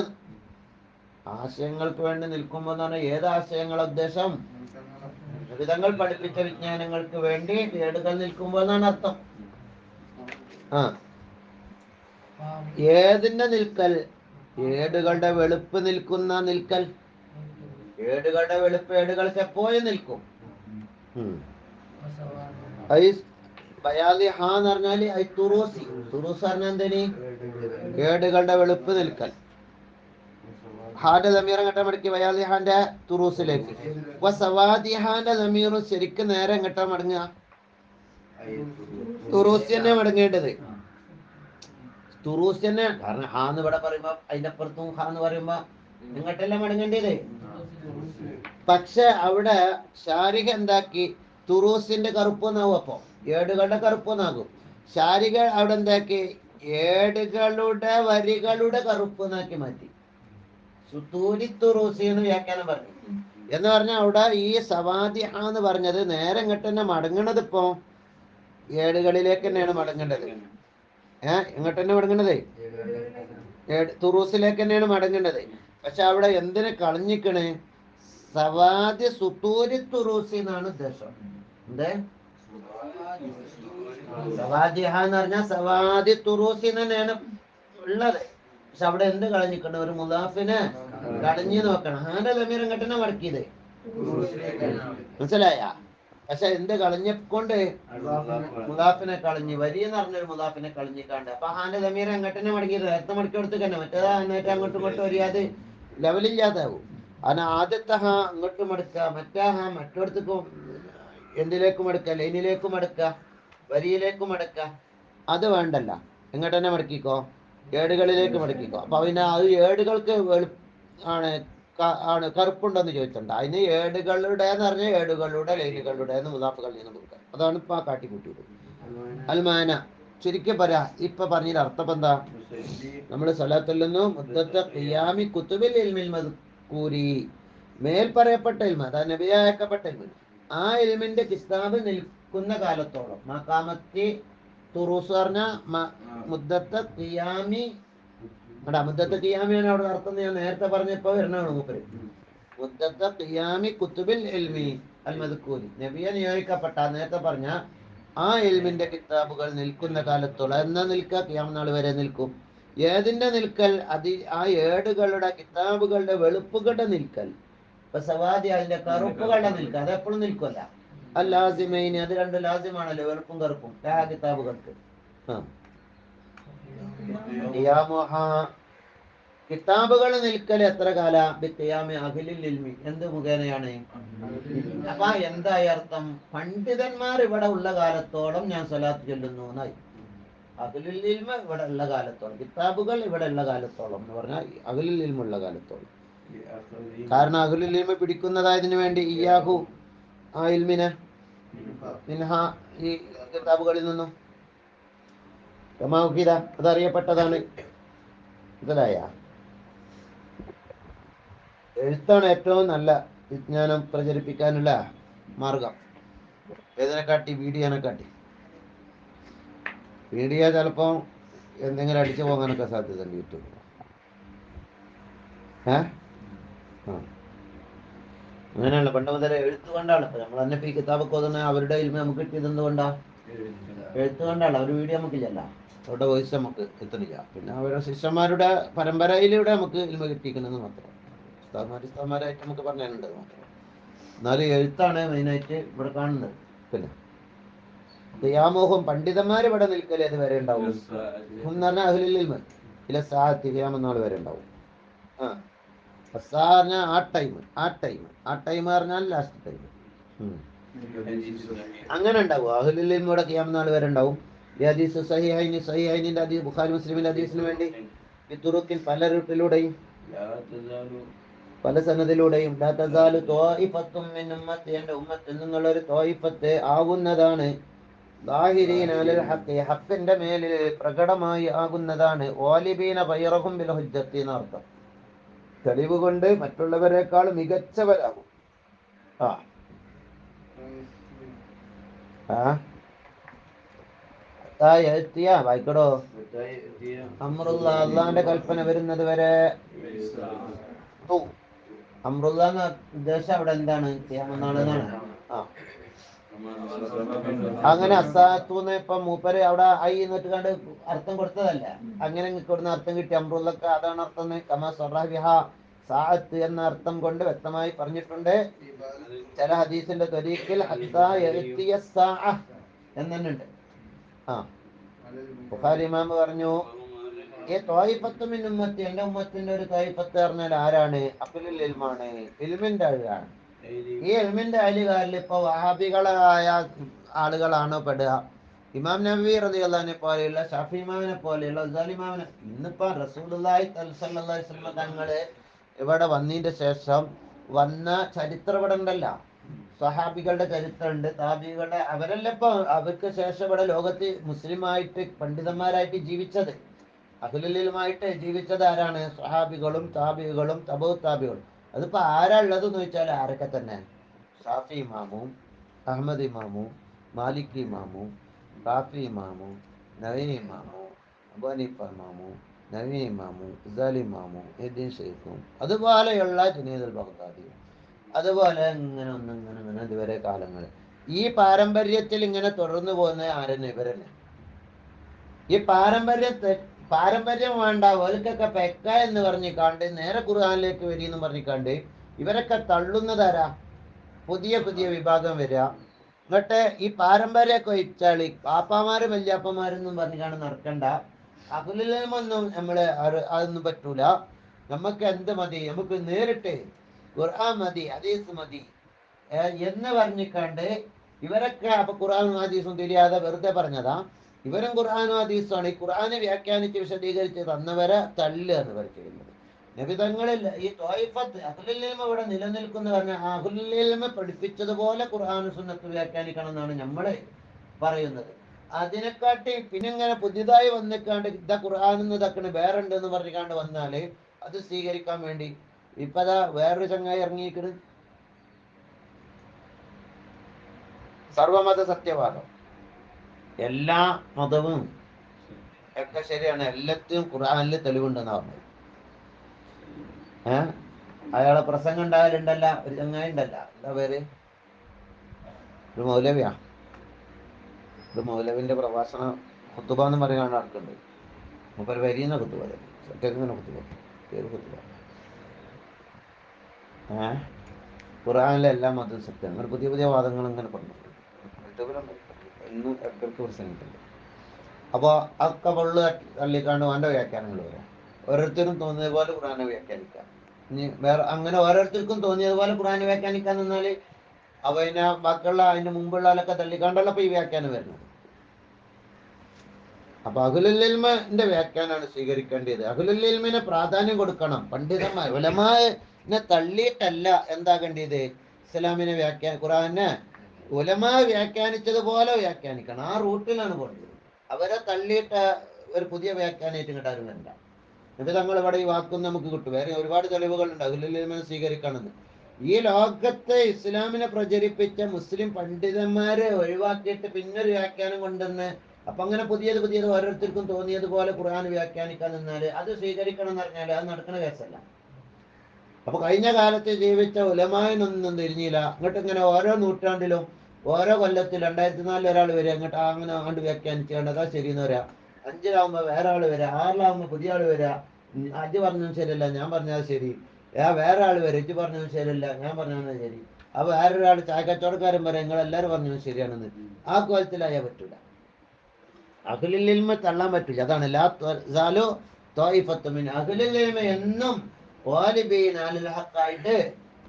ആശയങ്ങൾക്ക് വേണ്ടി നിൽക്കുമ്പോൾ എന്ന് പറഞ്ഞാൽ ഏത് ആശയങ്ങളെ ഉദ്ദേശം? നബി തങ്ങൾ പഠിപ്പിച്ച വിജ്ഞാനങ്ങൾക്ക് വേണ്ടി ഏടുകൾ നിൽക്കുമ്പോൾ എന്നാണ് അർത്ഥം. ഏതിന്റെ നിൽക്കൽ? ഏടുകളുടെ വെളുപ്പ് നിൽക്കുന്ന നിൽക്കൽ. ഏടുകളുടെ വെളുപ്പ് ഏടുകൾക്ക് എപ്പോഴും നിൽക്കും. ബയാലിഹ എന്ന് പറഞ്ഞാല് തുറൂസി. തുറൂസ് പറഞ്ഞാൽ എന്തിന്? ഏടുകളുടെ വെളുപ്പ് നിൽക്കൽ. ഹാന്റെ ദമീർ എങ്ങട്ടാ മടക്കി? ബയാലിഹാന്റെ തുറൂസിലേക്ക്. സവാദിഹാന്റെ ദമീർ ശരിക്കും നേരെ എങ്ങട്ടാ മടങ്ങുക? തുറൂസി തന്നെ മടങ്ങേണ്ടത്. തുറൂസ് തന്നെ. കാരണം ഹാന്ന് ഇവിടെ പറയുമ്പോ അതിനപ്പുറത്തും ഹാന്ന് പറയുമ്പോ എങ്ങോട്ടെല്ലാം മടങ്ങേണ്ടത്? പക്ഷെ അവിടെ ഷാരിക എന്താക്കി? തുറൂസിന്റെ കറുപ്പൊന്നാവും. അപ്പൊ ഏടുകളുടെ കറുപ്പൊന്നാകും. ഷാരിക അവിടെ എന്താക്കി? ഏടുകളുടെ വരികളുടെ കറുപ്പ് എന്നാക്കി മാറ്റി. സുത്തൂരി തുറൂസി എന്ന് വ്യാഖ്യാനം പറഞ്ഞു. എന്ന് പറഞ്ഞാൽ അവിടെ ഈ സവാദിഹ എന്ന് പറഞ്ഞത് നേരെ ഇങ്ങോട്ട് തന്നെ മടങ്ങണത്. ഇപ്പോ ഏടുകളിലേക്ക് തന്നെയാണ് മടങ്ങേണ്ടത്. എങ്ങോട്ട് തന്നെ മടങ്ങേണ്ടത്? തുറൂസിലേക്ക് തന്നെയാണ് മടങ്ങേണ്ടത്. പക്ഷെ അവിടെ എന്തിനെ കളഞ്ഞിക്കണ്? സവാദി സുത്തൂരി തുറൂസി എന്നാണ് ഉദ്ദേശം. എന്ത്? സവാദിഹ എന്ന് പറഞ്ഞാൽ സവാദി തുറൂസി തന്നെയാണ് ഉള്ളത്. പക്ഷെ അവിടെ എന്ത് കളഞ്ഞിക്കണം? ഒരു മുദാഫിനെ കളഞ്ഞു നോക്കണം. ഹാന്റെ ലമീർ ഇങ്ങോട്ട് തന്നെ മടക്കിയത്. മനസ്സിലായ? പക്ഷെ എന്ത് കളഞ്ഞക്കൊണ്ട്? മുദാഫിനെ കളഞ്ഞ്. വരി എന്ന് പറഞ്ഞൊരു മുദാഫിനെ കളഞ്ഞിക്കാണ്ട്. അപ്പൊ ഹാന്റെ ലമീർ എങ്ങോട്ട് തന്നെ മടക്കിയത്? നേരത്തെ മടക്കി കൊടുത്ത് തന്നെ. മറ്റേതാ എന്നിട്ട് അങ്ങോട്ടും ഇങ്ങോട്ടും വരിയാതെ ലെവലില്ലാതാവും. അതിന് ആദ്യത്തെ ഹാ അങ്ങോട്ടും മടക്കുക, മറ്റേ ഹാ മറ്റൊടത്തേക്കും എന്തിലേക്കും മടക്കുക? ലൈനിലേക്കും മടക്കുക, വരിയിലേക്കും മടക്കുക. അത് വേണ്ടല്ല. എങ്ങോട്ട് തന്നെ മടക്കിക്കോ? ഏടുകളിലേക്ക് മടക്കിക്കോ. അപ്പൊ പിന്നെ അത് ഏടുകൾക്ക് ആണ് കറുപ്പുണ്ടെന്ന് ചോദിച്ചിട്ടുണ്ട്. അതിന് ഏടുകളുടെ എന്ന് പറഞ്ഞാൽ ഏടുകളുടെ ലൈനുകളുടെ മുദാഫുകൾ കൊടുക്കുക. അതാണ് ഇപ്പൊ ആ കാട്ടിക്കൂട്ടിയത്. അൽമാന ചുരുക്കി പറയാ. ഇപ്പൊ പറഞ്ഞതിന്റെ അർത്ഥം എന്താ? നമ്മള് സ്വലാത്തുല്ലെന്നും മുദ്ദത്ത ഖിയാമി കുതുബിൽ ഇൽമിൽ മദ്കൂരി, മേൽ പറയപ്പെട്ട ഇൽമ, അതാ നബിയാക്കപ്പെട്ട ഇൽമ, ആ ഇൽമിന്റെ കിതാബ് നിൽക്കുന്ന കാലത്തോളം. മഖാമത്തി തുറൂസ് പറഞ്ഞ മുദ്ദത്ത ഖിയാമി. മുദ്ദത്ത ഖിയാമിയാണ് അവിടെ അർത്ഥം. ഞാൻ നേരത്തെ പറഞ്ഞപ്പോ വരണമാണ് മൂപ്പര്. മുദ്ദത്ത ഖിയാമി കുതുബിൽ ഇൽമി അൽ മദ്കൂരി, നബിയെ നിയോഗിക്കപ്പെട്ട നേരത്തെ പറഞ്ഞ ആ ഇൽമിന്റെ കിതാബുകൾ നിൽക്കുന്ന കാലത്തോളം. എന്നാ നിൽക്കുക? ഖിയാം നാൾ വരെ നിൽക്കും. ഏതിന്റെ നിൽക്കൽ? ആ ഏടുകളുടെ കിതാബുകളുടെ വെളുപ്പുകളുടെ നിൽക്കൽ. ഇപ്പൊ സവാദി അതിന്റെ കറുപ്പുകളുടെ നിൽക്കൽ. അതെപ്പോഴും നിൽക്കുമല്ല. അല്ലാസിമൈനി, അത് രണ്ട് ലാസിമാണല്ലോ, വെളുപ്പും കറുപ്പും കിതാബുകൾക്ക്. കിതാബുകൾ നിൽക്കൽ എത്ര കാല ബിഖിയാമി അഹ്ലിൽ ഇൽമി എന്ത് മുഖേനയാണ്? അപ്പൊ എന്തായി അർത്ഥം? പണ്ഡിതന്മാർ ഇവിടെ ഉള്ള കാലത്തോളം ഞാൻ സ്വലാത്ത് ചൊല്ലുന്നു എന്നായി. അഹ്ലുൽ ഇൽമ ഇവിടെ ഉള്ള കാലത്തോളം, കിതാബുകൾ ഇവിടെ ഉള്ള കാലത്തോളം എന്ന് പറഞ്ഞാൽ അഹ്ലുൽ ഇൽമ ഉള്ള കാലത്തോളം. കാരണം അഹ്ലുൽ ഇൽമ പിടിക്കുന്നതായതിനു വേണ്ടി ഇയാഹു ആ ഇൽമിനെ മിൻഹ ഈ കിതാബുകളിൽ നിന്നും കമാഉഖിദ അതറിയപ്പെട്ടതാണ്. മനസ്സിലായ? എഴുത്താണ് ഏറ്റവും നല്ല വിജ്ഞാനം പ്രചരിപ്പിക്കാനുള്ള മാർഗം. ഏതിനെക്കാട്ടി? വീഡിയോനെക്കാട്ടി. വീഡിയോ ചിലപ്പോൾ എന്തെങ്കിലും അടിച്ചു പോകാനൊക്കെ സാധ്യതയുണ്ട് യൂട്യൂബിൽ. അങ്ങനെയല്ല, പണ്ട് മുതലേ എഴുത്ത് കൊണ്ടാണ്. നമ്മൾ തന്നെ ഈ കിതാബൊക്കെ ഓതുന്ന അവരുടെ ഇൽമ നമുക്ക് കിട്ടിയത് എന്തുകൊണ്ടാ? എഴുത്ത് കൊണ്ടാണ്. അവർ വീഡിയോ നമുക്കില്ലല്ല, അവരുടെ വോയിസ് നമുക്ക് എത്തുന്നില്ല. പിന്നെ അവരുടെ ശിഷ്യന്മാരുടെ പരമ്പരയിലൂടെ നമുക്ക് ഇൽമ കിട്ടിയിരിക്കുന്നത് മാത്രം. ഉസ്താദ്മാരായിട്ട് നമുക്ക് പറഞ്ഞിട്ടുണ്ട് മാത്രം. എന്നാലും എഴുത്താണ് മെയിനായിട്ട് ഇവിടെ കാണുന്നത്. പിന്നെ ഖിയാമുഹും പണ്ഡിതന്മാർ ഇവിടെ നിൽക്കൽ ഏത് വരെ ഉണ്ടാവും എന്ന് പറഞ്ഞാൽ അഹ്ലുൽ ഇൽമ ഇല സാഅത്തി ഖിയാമത്ത് വരെ ഉണ്ടാവും. ആ ടൈം പറഞ്ഞാൽ ലാസ്റ്റ് ടൈം അങ്ങനെ ഉണ്ടാവും. അഹ്ലുൽ ഇൽമ ഇവിടെ ഖിയാമത്ത് വരെ ഉണ്ടാവും. ഈ ഹദീസ് സഹീഹൈനിന്റെ ഹദീസ്, ബുഖാരി മുസ്ലിമിന്റെ ഹദീസിന് വേണ്ടി ബിതുറുക്കിൻ പല റൂട്ടിലൂടെയും പല സനദിലൂടെയും ലാ തസാലു ത്വായിഫത്തും മിൻ ഉമ്മത്തി, എൻ്റെ ഉമ്മത്തിൽ നിന്നുള്ള ഒരു ത്വായിഫത്ത് ആകുന്നതാണ്, ളാഹിരീന അലൽ ഹഖ്, ഹഖിന്റെ മേലിൽ പ്രകടമായി ആകുന്നതാണ്, വാലിബീന ഗൈറഹും ബിൽ ഹുജ്ജത്തി എന്നർത്ഥം. തെളിവ് കൊണ്ട് മറ്റുള്ളവരെക്കാൾ മികച്ചവരാകും. വായിക്കടോ. അമ്രുള്ള, അള്ളാന്റെ കൽപ്പന വരുന്നത് വരെ. അമ്രുള്ള എന്ന ഉദ്ദേശം അവിടെ എന്താണ്? ഖിയാമത്താണ്. അങ്ങനെ അസാത്തൂന്ന് ഇപ്പൊ മൂപ്പര് അവിടെ ഐ എന്നിട്ട് കണ്ട് അർത്ഥം കൊടുത്തതല്ല. അങ്ങനെ കൊടുക്കുന്ന അർത്ഥം കിട്ടി. അമ്രുള്ളക്ക് അതാണ് അർത്ഥം. കമാ സറഹ സാഅത്ത് എന്ന അർത്ഥം കൊണ്ട് വ്യക്തമായി പറഞ്ഞിട്ടുണ്ട്. ചില ഹദീസിന്റെ ത്വരീഖിൽ എന്നുണ്ട്. ബുഖാരി ഇമാം പറഞ്ഞു, ഈ ത്വായിഫത്തു മിൻ ഉമ്മത്തി, എന്റെ ഉമ്മത്തിന്റെ ഒരു ത്വായിഫത്ത് പറഞ്ഞാൽ ആരാണ്? അഖ്ലുൽ ഇൽമാണ്, ഇൽമിന്റെ ആളുകളാണ്. ഈ ഇൽമിന്റെ അഹലുകാരിൽ ഇപ്പൊ വഹാബികളായ ആളുകളാണോ പെടുക? ഇമാം നബവി റളിയല്ലാഹുവിനെ പോലെയുള്ള, ഷാഫി ഇമാമിനെ പോലെയുള്ള, ഗസാലി ഇമാമിനെ. ഇന്നിപ്പോ റസൂലുള്ളാഹി സ്വല്ലല്ലാഹു അലൈഹി വസല്ലം തങ്ങള് ഇവിടെ വന്നതിന്റെ ശേഷം വന്ന ചരിത്രം ഇവിടെ ഉണ്ടല്ലോ. സ്വഹാബികളുടെ ചരിത്രമുണ്ട്, താബികളുടെ. അവരല്ല ഇപ്പൊ അവർക്ക് ശേഷം ഇവിടെ ലോകത്ത് മുസ്ലിമായിട്ട് പണ്ഡിതന്മാരായിട്ട് ജീവിച്ചത്. അഹ്ലുൽ ഇൽമായിട്ട് ജീവിച്ചത് ആരാണ്? സ്വഹാബികളും താബികളും തബൂ താബികളും. അതിപ്പോ ആരാ ഉള്ളത് എന്ന് ചോദിച്ചാൽ ആരൊക്കെ തന്നെ? ഷാഫി ഇമാമും അഹമ്മദ് ഇമാമും മാലിക് ഇമാമും റാഫി ഇമാമും നവീ ഇമാമും അബൂ ഹനീഫ ഇമാമും നവീ ഇമാമും ഗസാലി ഇമാമും എദ്ദീൻ ഷെയ്ഖും അതുപോലെയുള്ള ജുനൈദുൽ ബഗ്ദാദിയും. അതുപോലെ ഇങ്ങനെ ഇതുവരെ കാലങ്ങൾ ഈ പാരമ്പര്യത്തിൽ ഇങ്ങനെ തുടർന്നു പോകുന്ന ആരെന്നെ? ഇവരെന്നെ. ഈ പാരമ്പര്യം വേണ്ട, ഓൽക്കൊക്കെ പെക്ക എന്ന് പറഞ്ഞിക്കാണ്ട് നേരെ ഖുർആനിലേക്ക് വരിയെന്ന് പറഞ്ഞിക്കാണ്ട് ഇവരൊക്കെ തള്ളുന്നതാരാ? പുതിയ പുതിയ വിഭാഗം വരിക. എന്നിട്ട് ഈ പാരമ്പര്യമൊക്കെ ഒഴിച്ചാളി, പാപ്പാമാരും വല്യാപ്പമാരെന്നും പറഞ്ഞിക്കാണ്ട് നടക്കണ്ട. അഖ്ലുൽ ഇൽമൊന്നും നമ്മള് അതൊന്നും പറ്റൂല. നമുക്ക് എന്ത് മതി? നമുക്ക് നേരിട്ട് ഖുർആൻ മതി, ഹദീസ് മതി എന്ന് പറഞ്ഞിക്കാണ്ട് ഇവരൊക്കെ. അപ്പൊ ഖുർആനും ഹദീസും തിരിയാതെ വെറുതെ പറഞ്ഞതാ. ഇവരും ഖുർആനും ഹദീസുമാണ്. ഈ ഖുർആനെ വ്യാഖ്യാനിച്ച് വിശദീകരിച്ച് തന്നവരെ തള്ളുക എന്ന് പറയുന്നത്. നബിതങ്ങളിൽ ഈ ത്വായിഫത്ത് അഹ്ലുൽ ഇൽമ ഇവിടെ നിലനിൽക്കുന്ന പറഞ്ഞ അഹ്ലുൽ ഇൽമ പഠിപ്പിച്ചതുപോലെ ഖുർആനും സുന്നത്ത് വ്യാഖ്യാനിക്കണം എന്നാണ് നമ്മള് പറയുന്നത്. അതിനെക്കാട്ടി പിന്നെ ഇങ്ങനെ പുതിയതായി വന്നിക്കാണ്ട് ഇതാ ഖുർആനെന്ന് ഇതാക്കണ് വേറെ ഉണ്ട് എന്ന് പറഞ്ഞിക്കാണ്ട് വന്നാല് അത് സ്വീകരിക്കാൻ വേണ്ടി ഇപ്പതാ വേറൊരു ചങ്ങായി ഇറങ്ങിയിരിക്കണ്. സർവമത സത്യവാദം. എല്ലാ മതവും ഒക്കെ ശരിയാണ്, എല്ലാത്തിനും ഖുർആനിൽ തെളിവുണ്ടെന്നാ പറഞ്ഞത്. അയാളെ പ്രസംഗം ഉണ്ടായാലുണ്ടല്ല, ഒരു ചങ്ങായി ഉണ്ടല്ല, എന്താ പേര്? ഒരു മൗലവിയാ. ഒരു മൗലവിന്റെ പ്രഭാഷണ ഖുതുബ എന്ന് പറയാൻ നടക്കുന്നുണ്ട്. മൂപ്പര് വരിയുന്ന ഖുതുബ, സത്യങ്ങനെ ഖുതുബ, പേര് ഖുതുബ. ഖുർആനിലെ എല്ലാ മതവും സത്യം. അങ്ങനെ പുതിയ പുതിയ വാദങ്ങൾ ഇങ്ങനെ പറഞ്ഞു യൂട്യൂബിലുണ്ട്. ഇന്നും ഇടയ്ക്കിടയ്ക്ക് പ്രസംഗിക്കുന്നുണ്ട്. അപ്പോൾ അതൊക്കെ പൊള്ളു തള്ളിക്കാണ്ട് അവൻ്റെ വ്യാഖ്യാനങ്ങൾ വരാം. ഓരോരുത്തരും തോന്നിയതുപോലെ ഖുർആനെ വ്യാഖ്യാനിക്കാം. ഇനി വേറെ അങ്ങനെ ഓരോരുത്തർക്കും തോന്നിയതുപോലെ ഖുർആനെ വ്യാഖ്യാനിക്കാൻ നിന്നാൽ അവനെ ബാക്കിയുള്ള അതിന്റെ മുമ്പുള്ളവരൊക്കെ തള്ളിക്കാണ്ടല്ലോ ഇപ്പൊ ഈ വ്യാഖ്യാനം വരുന്നത്. അപ്പൊ അഹ്ലുൽ ഇൽമിന്റെ വ്യാഖ്യാനമാണ് സ്വീകരിക്കേണ്ടത്. അഹ്ലുൽ ഇൽമിന് പ്രാധാന്യം കൊടുക്കണം. പണ്ഡിതന്മാർ ഉലമാനെ തള്ളിയിട്ടല്ല എന്താകേണ്ടത്, ഇസ്ലാമിനെ ഖുർആനെ ഉലമാ വ്യാഖ്യാനിച്ചതുപോലെ വ്യാഖ്യാനിക്കണം. ആ റൂട്ടിലാണ് പോകേണ്ടത്. അവരെ തള്ളിയിട്ട് ഒരു പുതിയ വ്യാഖ്യാനമായിട്ട് ഇങ്ങോട്ട് ആരും വരണ്ട. എന്നിട്ട് തങ്ങൾ ഇവിടെ ഈ വാക്കും നമുക്ക് കിട്ടും. വേറെ ഒരുപാട് തെളിവുകളുണ്ട് അഹ്ലുൽ ഇൽമിനെ സ്വീകരിക്കണമെന്ന്. ഈ ലോകത്തെ ഇസ്ലാമിനെ പ്രചരിപ്പിച്ച മുസ്ലിം പണ്ഡിതന്മാരെ ഒഴിവാക്കിയിട്ട് പിന്നൊരു വ്യാഖ്യാനം കൊണ്ടുവന്ന് അപ്പൊ അങ്ങനെ പുതിയത് ഓരോരുത്തർക്കും തോന്നിയതുപോലെ ഖുർആൻ വ്യാഖ്യാനിക്കാൻ നിന്നാൽ അത് സ്വീകരിക്കണം എന്ന് പറഞ്ഞാൽ അത് നടക്കുന്ന കേസല്ല. അപ്പൊ കഴിഞ്ഞ കാലത്ത് ജീവിച്ച ഉലമായിനൊന്നും തിരിഞ്ഞില്ല. അങ്ങോട്ട് ഇങ്ങനെ ഓരോ നൂറ്റാണ്ടിലും ഓരോ കൊല്ലത്തിൽ 2004 ഒരാൾ വരിക, അങ്ങോട്ട് അങ്ങനെ അങ്ങോട്ട് വ്യാഖ്യാനിച്ചുകൊണ്ട് അതാ ശരിയെന്ന് വരാ. 5-ലാവുമ്പോ വേറെ ആള് വരിക, 6-ലാവുമ്പോ പുതിയ ആള് വരിക. അജ് പറഞ്ഞത് ശരിയല്ല, ഞാൻ പറഞ്ഞത് ശരി. വേറെ ആള് വരും, ഇജ് പറഞ്ഞത് ശരിയല്ല, ഞാൻ പറഞ്ഞത് ശരി. അപ്പൊ വേറൊരാൾ ചായക്കച്ചവടക്കാരൻ പറയാം നിങ്ങളെല്ലാരും പറഞ്ഞത് ശരിയാണെന്ന്. ആ കോലത്തിലായാൽ പറ്റൂല. അഹ്ലുൽ ഇൽമ തള്ളാൻ പറ്റില്ല. അതാണ് ലാ തസാലു ത്വായിഫത്തു മിൻ അഹ്ലുൽ ഇൽമ എന്നും ഖാലിബീന അലൽ ഹഖായിട്ട്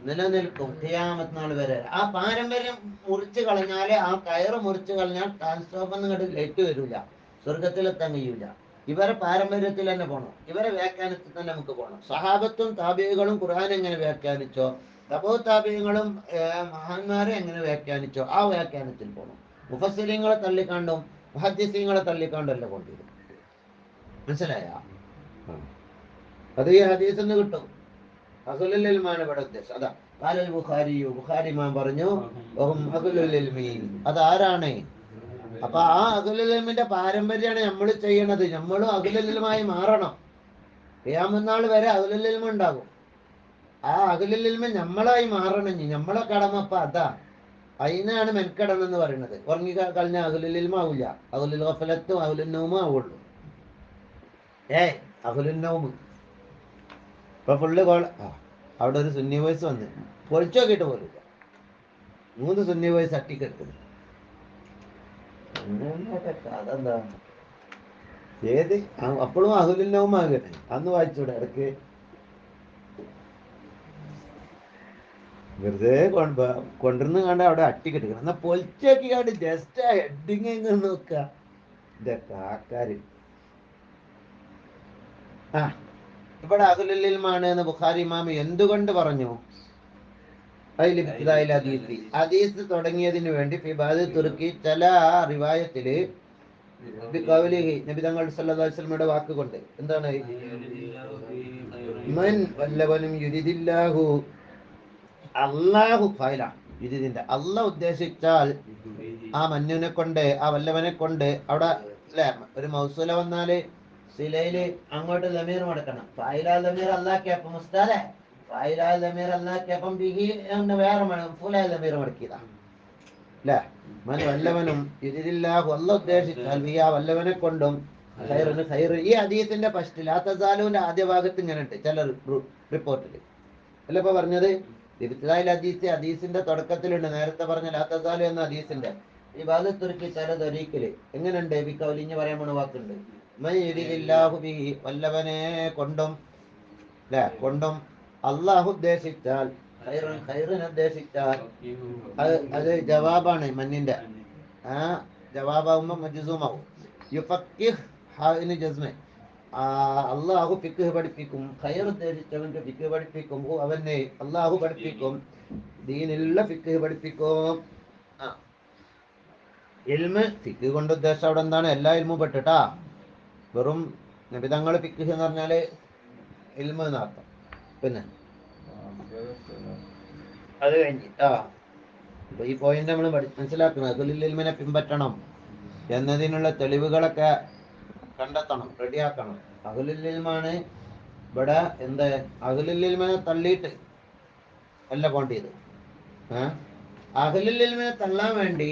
നിലനിൽക്കും ഖിയാമത്ത് നാൾ വരെ. ആ പാരമ്പര്യം മുറിച്ചു കളഞ്ഞാല്, ആ കയറ് മുറിച്ചു കളഞ്ഞാൽ ട്രാൻസ്ഫോമർ ഇങ്ങോട്ട് ലൈറ്റ് വരില്ല, സ്വർഗത്തിലെത്താൻ കഴിയൂല. ഇവരെ പാരമ്പര്യത്തിൽ തന്നെ പോകണം, ഇവരെ വ്യാഖ്യാനത്തിൽ തന്നെ നമുക്ക് പോകണം. സഹാബത്തും താബിഈകളും ഖുർആൻ എങ്ങനെ വ്യാഖ്യാനിച്ചോ, തബൂ താബിഈങ്ങളും മഹാന്മാരെ എങ്ങനെ വ്യാഖ്യാനിച്ചോ ആ വ്യാഖ്യാനത്തിൽ പോകണം. മുഫസ്സിരീങ്ങളെ തള്ളിക്കാണ്ടും മുഹദ്ദിസീങ്ങളെ തള്ളിക്കാണ്ടല്ല കൊണ്ടിരും. മനസ്സിലായ? അത് ഈ ഹദീസ് എന്ന് കിട്ടും. അഹ്ലുൽ ഇൽമാണ് ഇവിടെ ഉദ്ദേശം. അതാ ഖാലൽ ബുഖാരിയു, ബുഖാരി ഇമാം പറഞ്ഞു അഹ്ലുൽ ഇൽമി. അതാരാണ്? അപ്പൊ ആ അഹ്ലുൽ ഇൽമിന്റെ പാരമ്പര്യമാണ് നമ്മൾ ചെയ്യണത്. നമ്മളും അഹ്ലുൽ ഇൽമായി മാറണം. ഖിയാമത്ത് നാൾ വരെ അഹ്ലുൽ ഇൽമ ഉണ്ടാകും. ആ അഹ്ലുൽ ഇൽമ നമ്മളായി മാറണം. നമ്മളെ കടമ അപ്പൊ അതാ. അതിനാണ് മെൻകടം എന്ന് പറയുന്നത്. ഉറങ്ങി കളഞ്ഞ അഹ്ലുൽ ഇൽമ ആവില്ല, അഹ്ലുൽ ഗഫലത്തും അഹ്ലുൻ നൗമും ആവുള്ളൂ. അഹ്ലുൻ നൗമ് ഇപ്പൊ ഫുള്ള് അവിടെ ഒരു സുന്നി വോയിസ് വന്ന് പൊളിച്ചു നോക്കിയിട്ട് പോലില്ല. 3 സുന്നി വോയിസ് അട്ടിക്കെടുക്കുന്നു. അതെന്താ ഏത് അപ്പോഴും അഹ്ലുൽ നൗമ് ആകട്ടെ അന്ന് വായിച്ചൂടെ ഇടക്ക്? വെറുതെ കൊണ്ടുവന്ന് കണ്ട് അവിടെ അട്ടിക്കെടുക്കണം. എന്നാ പൊളിച്ചോക്കി കണ്ട് ജസ്റ്റ് ആ ഹെഡിങ് നോക്കുക. ഇതൊക്കെ ആക്കാര് ഇവിടെ അഹ്ലുൽ ഇൽമാണ് എന്ന് ബുഖാരി ഇമാം എന്തുകൊണ്ട് പറഞ്ഞു? ഹദീസ് തുടങ്ങിയതിന് വേണ്ടി ഫിബാദ് തുർക്കി ചില റിവായത്തില് നബി തങ്ങൾ സല്ലല്ലാഹു അലൈഹി വസല്ലമയുടെ വാക്കുകൊണ്ട് എന്താണ്? മൻ വല്ലവനും യുരിദില്ലാഹു, അല്ലാഹു ഫൈല യുരിദിന്റെ അല്ലാഹ് ഉദ്ദേശിച്ചാൽ ആ മന്നുവിനെ കൊണ്ട്, ആ വല്ലവനെ കൊണ്ട്, അവിടെ അല്ലെ ഒരു മൗസൂല വന്നാല് സിലയില് അങ്ങോട്ട് ലമീർ മടക്കണം. ഫൈലാ ലമീർ അല്ലാഹ്ക്കപ്പം മുസ്താദെ, ഫൈലാ ലമീർ അല്ലാഹ്ക്കപ്പം ബിഹി എന്ന് വേറെ ഫുലാ ലമീർ മടക്കിയതാ അല്ലെ. മൻ വല്ലവനും യുരിദില്ലാഹു അല്ലാഹ് ഉദ്ദേശിച്ചാൽ ബിഹി ആ വല്ലവനെ കൊണ്ടും ഖൈറിന് ഖൈർ. ഈ ഹദീസിന്റെ ഫസ്റ്റ് ലാ തസാലുവിന്റെ ആദ്യ ഭാഗത്ത് ഇങ്ങനെ ഉണ്ട് ചില റിപ്പോർട്ടിൽ അല്ല ഇപ്പൊ പറഞ്ഞത്. ഹദീസിന്റെ തുടക്കത്തിലുണ്ട് നേരത്തെ പറഞ്ഞ ലാ തസാലു എന്ന ഹദീസിന്റെ ഈ ഭാഗത്തുരുക്കി ചില ദരീക്കില് എങ്ങനെയുണ്ട്? ബിക്കൗലിഞ്ഞ് പറയാൻ പോണ വാക്കുണ്ട്. മൻ യുരിദില്ലാഹു ബിഹി വല്ലവനെ കൊണ്ടും അല്ലെ, കൊണ്ടും അള്ളാഹു ഉദ്ദേശിച്ചാൽ, ഖൈറിന് ഉദ്ദേശിച്ചാൽ അത് ജവാബാണ് മന്നിന്റെ. ആ ജവാബാവുമ്പോ മജ്സൂമാവും. യുഫക്കിഹ് ഹാഇന് ജസ്മ, അള്ളാഹു ഫിഖ് പഠിപ്പിക്കും. ഖൈർ ഉദ്ദേശിച്ചവന്റെ ഫിഖ് പഠിപ്പിക്കും. അവനെ അള്ളാഹു പഠിപ്പിക്കും, ദീനിലുള്ള ഫിഖ് പഠിപ്പിക്കും. ഇൽമ് ഫിഖ് കൊണ്ട് ഉദ്ദേശം അവിടെ എന്താണ്? എല്ലാ ഇൽമും പെട്ടിട്ടാ. വെറും നബിതങ്ങൾ ഫിഖ് എന്ന് പറഞ്ഞാല് ഇൽമ് എന്നർത്ഥം. പിന്നെ അത് കഴിഞ്ഞ് ഇപ്പൊ ഈ പോയിന്റ് നമ്മൾ മനസ്സിലാക്കണം. അഹ്ലുൽ ഇൽമിനെ പിൻപറ്റണം എന്നതിനുള്ള തെളിവുകളൊക്കെ കണ്ടെത്തണം, റെഡിയാക്കണം. അഹ്ലുൽ ഇൽമാണ് ഇവിടെ എന്ത്? അഹ്ലുൽ ഇൽമിനെ തള്ളിയിട്ട് അല്ല പോണ്ടിയത്. അഹ്ലുൽ ഇൽമിനെ തള്ളാൻ വേണ്ടി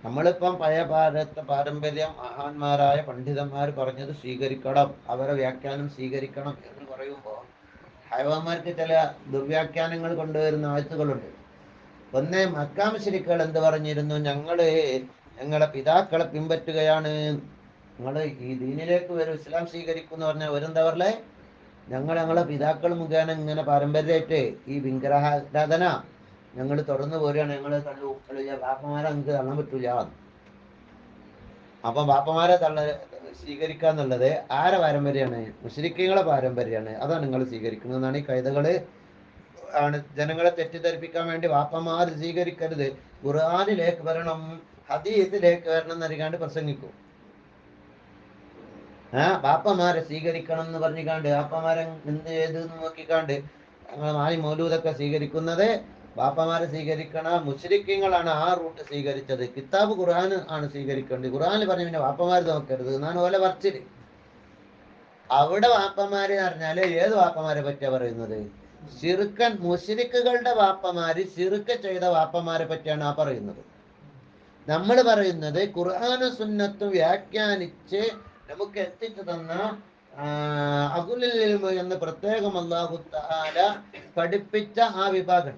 നമ്മളിപ്പം പഴയ ഭാരത പാരമ്പര്യം മഹാന്മാരായ പണ്ഡിതന്മാർ പറഞ്ഞത് സ്വീകരിക്കണം, അവരെ വ്യാഖ്യാനം സ്വീകരിക്കണം എന്ന് പറയുമ്പോൾ ഹൈവാന്മാർക്ക് ചില ദുർവ്യാഖ്യാനങ്ങൾ കൊണ്ടുവരുന്ന ആഴ്ചകളുണ്ട്. ഒന്ന്, മക്കാ മുശ്രിക്കുകൾ എന്ത് പറഞ്ഞിരുന്നു? ഞങ്ങളെ പിതാക്കളെ പിൻപറ്റുകയാണ്, നിങ്ങൾ ഈ ദീനിലേക്ക് വരും, ഇസ്ലാം സ്വീകരിക്കും എന്ന് പറഞ്ഞാൽ അവരെന്താ പറഞ്ഞേ? ഞങ്ങളെ പിതാക്കൾ മുഖേന ഇങ്ങനെ പാരമ്പര്യമായിട്ട് ഈ വിഗ്രഹാരാധന ഞങ്ങൾ തുടർന്ന് പോരുകയാണ്, ഞങ്ങൾ തള്ളു ബാപ്പമാരെ നമുക്ക് തള്ളാൻ പറ്റൂല. അപ്പം ബാപ്പമാരെ സ്വീകരിക്കാന്നുള്ളത് ആരെ പാരമ്പര്യമാണ്? മുശ്രിക്കുകളെ പാരമ്പര്യമാണ്. അതാണ് നിങ്ങൾ സ്വീകരിക്കുന്നതെന്നാണ് ഈ കൈതകള് ആണ് ജനങ്ങളെ തെറ്റിദ്ധരിപ്പിക്കാൻ വേണ്ടി. വാപ്പമാർ സ്വീകരിക്കരുത്, ഖുർആനിലേക്ക് വരണം, ഹദീസിലേക്ക് വരണം എന്നറിയാണ്ട് പ്രസംഗിക്കും. ബാപ്പമാരെ സ്വീകരിക്കണം എന്ന് പറഞ്ഞിക്കാണ്ട് ബാപ്പമാരെ എന്ത് ചെയ്ത് നോക്കിക്കാണ്ട് ഞങ്ങൾ മാലി മൗലൂദൊക്കെ സ്വീകരിക്കുന്നത് ബാപ്പമാരെ സ്വീകരിക്കണ മുശ്രിക്കുകളാണ് ആ റൂട്ട് സ്വീകരിച്ചത്. കിതാബ് ഖുർആൻ ആണ് സ്വീകരിക്കേണ്ടത്. ഖുർആനിൽ പറഞ്ഞു പിന്നെ ബാപ്പമാര് നോക്കരുത് എന്നാണ് ഓലെ പറച്ചില്. അവിടെ വാപ്പമാര് എന്ന് പറഞ്ഞാല് ഏത് വാപ്പമാരെ പറ്റിയാ പറയുന്നത്? ശിർക്കൻ മുശ്രിക്കുകളുടെ വാപ്പമാര് ശിർക്ക് ചെയ്ത വാപ്പമാരെ പറ്റിയാണ് ആ പറയുന്നത്. നമ്മൾ പറയുന്നത് ഖുർആനും സുന്നത്തും വ്യാഖ്യാനിച്ച് നമുക്ക് എത്തിച്ചു തന്ന അഖുലുൽ ഇൽമ് എന്ന് പ്രത്യേകം അല്ലാഹു തആല പഠിപ്പിച്ച ആ വിഭാഗം